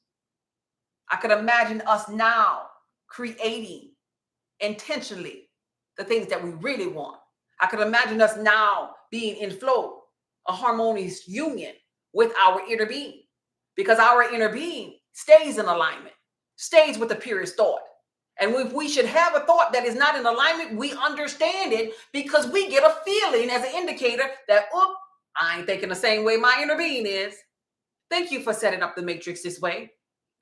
I could imagine us now creating intentionally the things that we really want. I could imagine us now being in flow, a harmonious union with our inner being, because our inner being stays in alignment, stays with the purest thought. And if we should have a thought that is not in alignment, we understand it because we get a feeling as an indicator that, I ain't thinking the same way my inner being is. Thank you for setting up the matrix this way,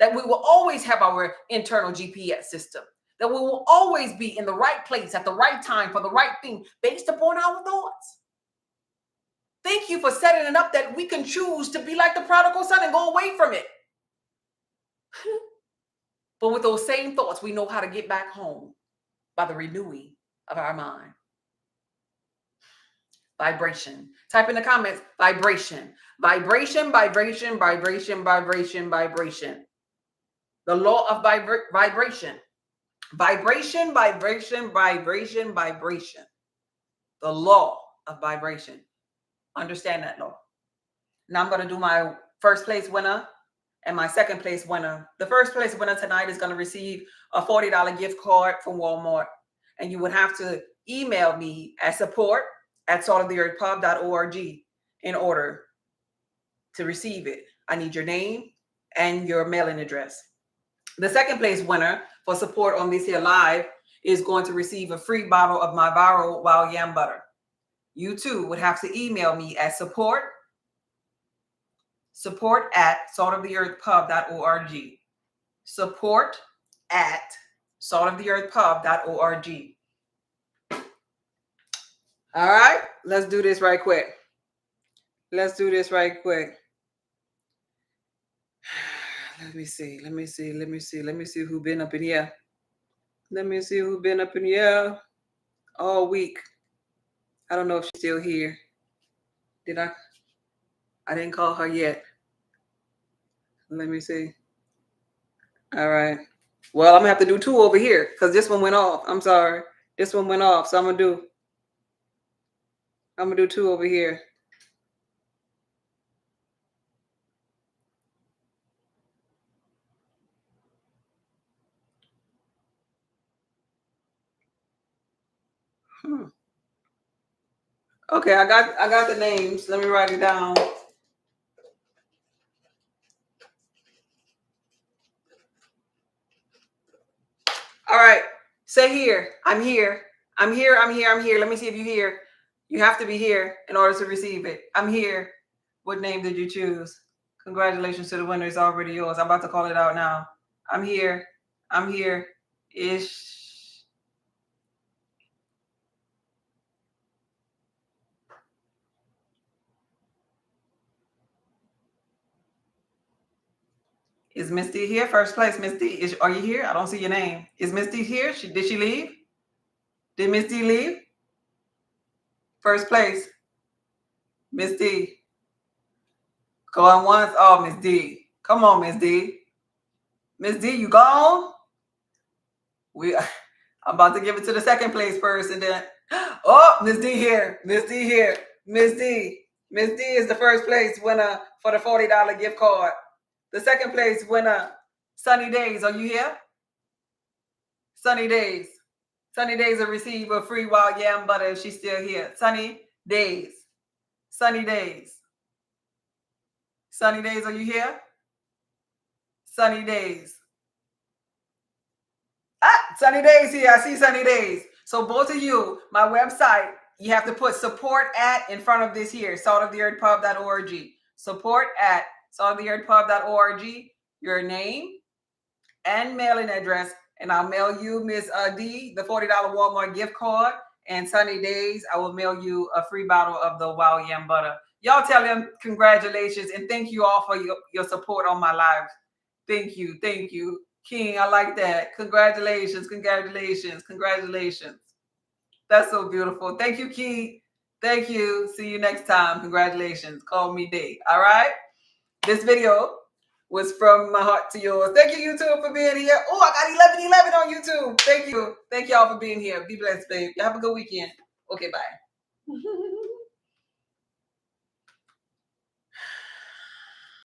that we will always have our internal GPS system, that we will always be in the right place at the right time for the right thing based upon our thoughts. Thank you for setting it up that we can choose to be like the prodigal son and go away from it. But with those same thoughts, we know how to get back home by the renewing of our mind. Vibration. Type in the comments, vibration. Vibration, vibration, vibration, vibration, vibration. The law of vibration. Vibration, vibration, vibration, vibration. The law of vibration. Understand that law. Now I'm going to do my first place winner and my second place winner. The first place winner tonight is going to receive a $40 gift card from Walmart. And you would have to email me at support@saltoftheearthpub.org in order to receive it. I need your name and your mailing address. The second place winner for support on this here live is going to receive a free bottle of my Viral Wild Yam Butter. You too would have to email me at support@saltoftheearthpub.org. saltoftheearthpub.org. All right, let's do this right quick. Let's do this right quick. Let me see who been up in here. Let me see who been up in here all week. I don't know if she's still here. Did I didn't call her yet. Let me see. All right. Well, I'm gonna have to do two over here because this one went off. I'm sorry. This one went off. So I'm gonna do two over here. Okay, I got the names. Let me write it down. All right. Say here. I'm here. I'm here. I'm here. I'm here. Let me see if you're here. You have to be here in order to receive it. I'm here. What name did you choose? Congratulations to the winner. It's already yours. I'm about to call it out now. I'm here. I'm here. Ish. Is Miss D here? First place, Miss D. Are you here? I don't see your name. Is Miss D here? Did she leave? Did Miss D leave? First place. Miss D. Going once. Oh, Miss D. Come on, Miss D. Miss D, you gone? I'm about to give it to the second place person then. Oh, Miss D here. Miss D here. Miss D. Miss D is the first place winner for the $40 gift card. The second place winner, Sunny Days. Are you here? Sunny Days. Sunny Days will receive a free wild yam butter if she's still here. Sunny Days. Sunny Days. Sunny Days, are you here? Sunny Days. Sunny Days here. I see Sunny Days. So both of you, my website, you have to put support at in front of this here, saltoftheearthpub.org. Support at saltoftheearthpub.org, your name and mailing address, and I'll mail you, Miss D, the $40 Walmart gift card. And Sunny Days, I will mail you a free bottle of the Wild Yam Butter. Y'all tell them congratulations and thank you all for your support on my live. Thank you. Thank you. King, I like that. Congratulations. Congratulations. Congratulations. That's so beautiful. Thank you, King. Thank you. See you next time. Congratulations. Call me D. All right. This video was from my heart to yours. Thank you, YouTube, for being here. Oh, I got 1111 on YouTube. Thank you. Thank y'all for being here. Be blessed, babe. Y'all have a good weekend. Okay, bye.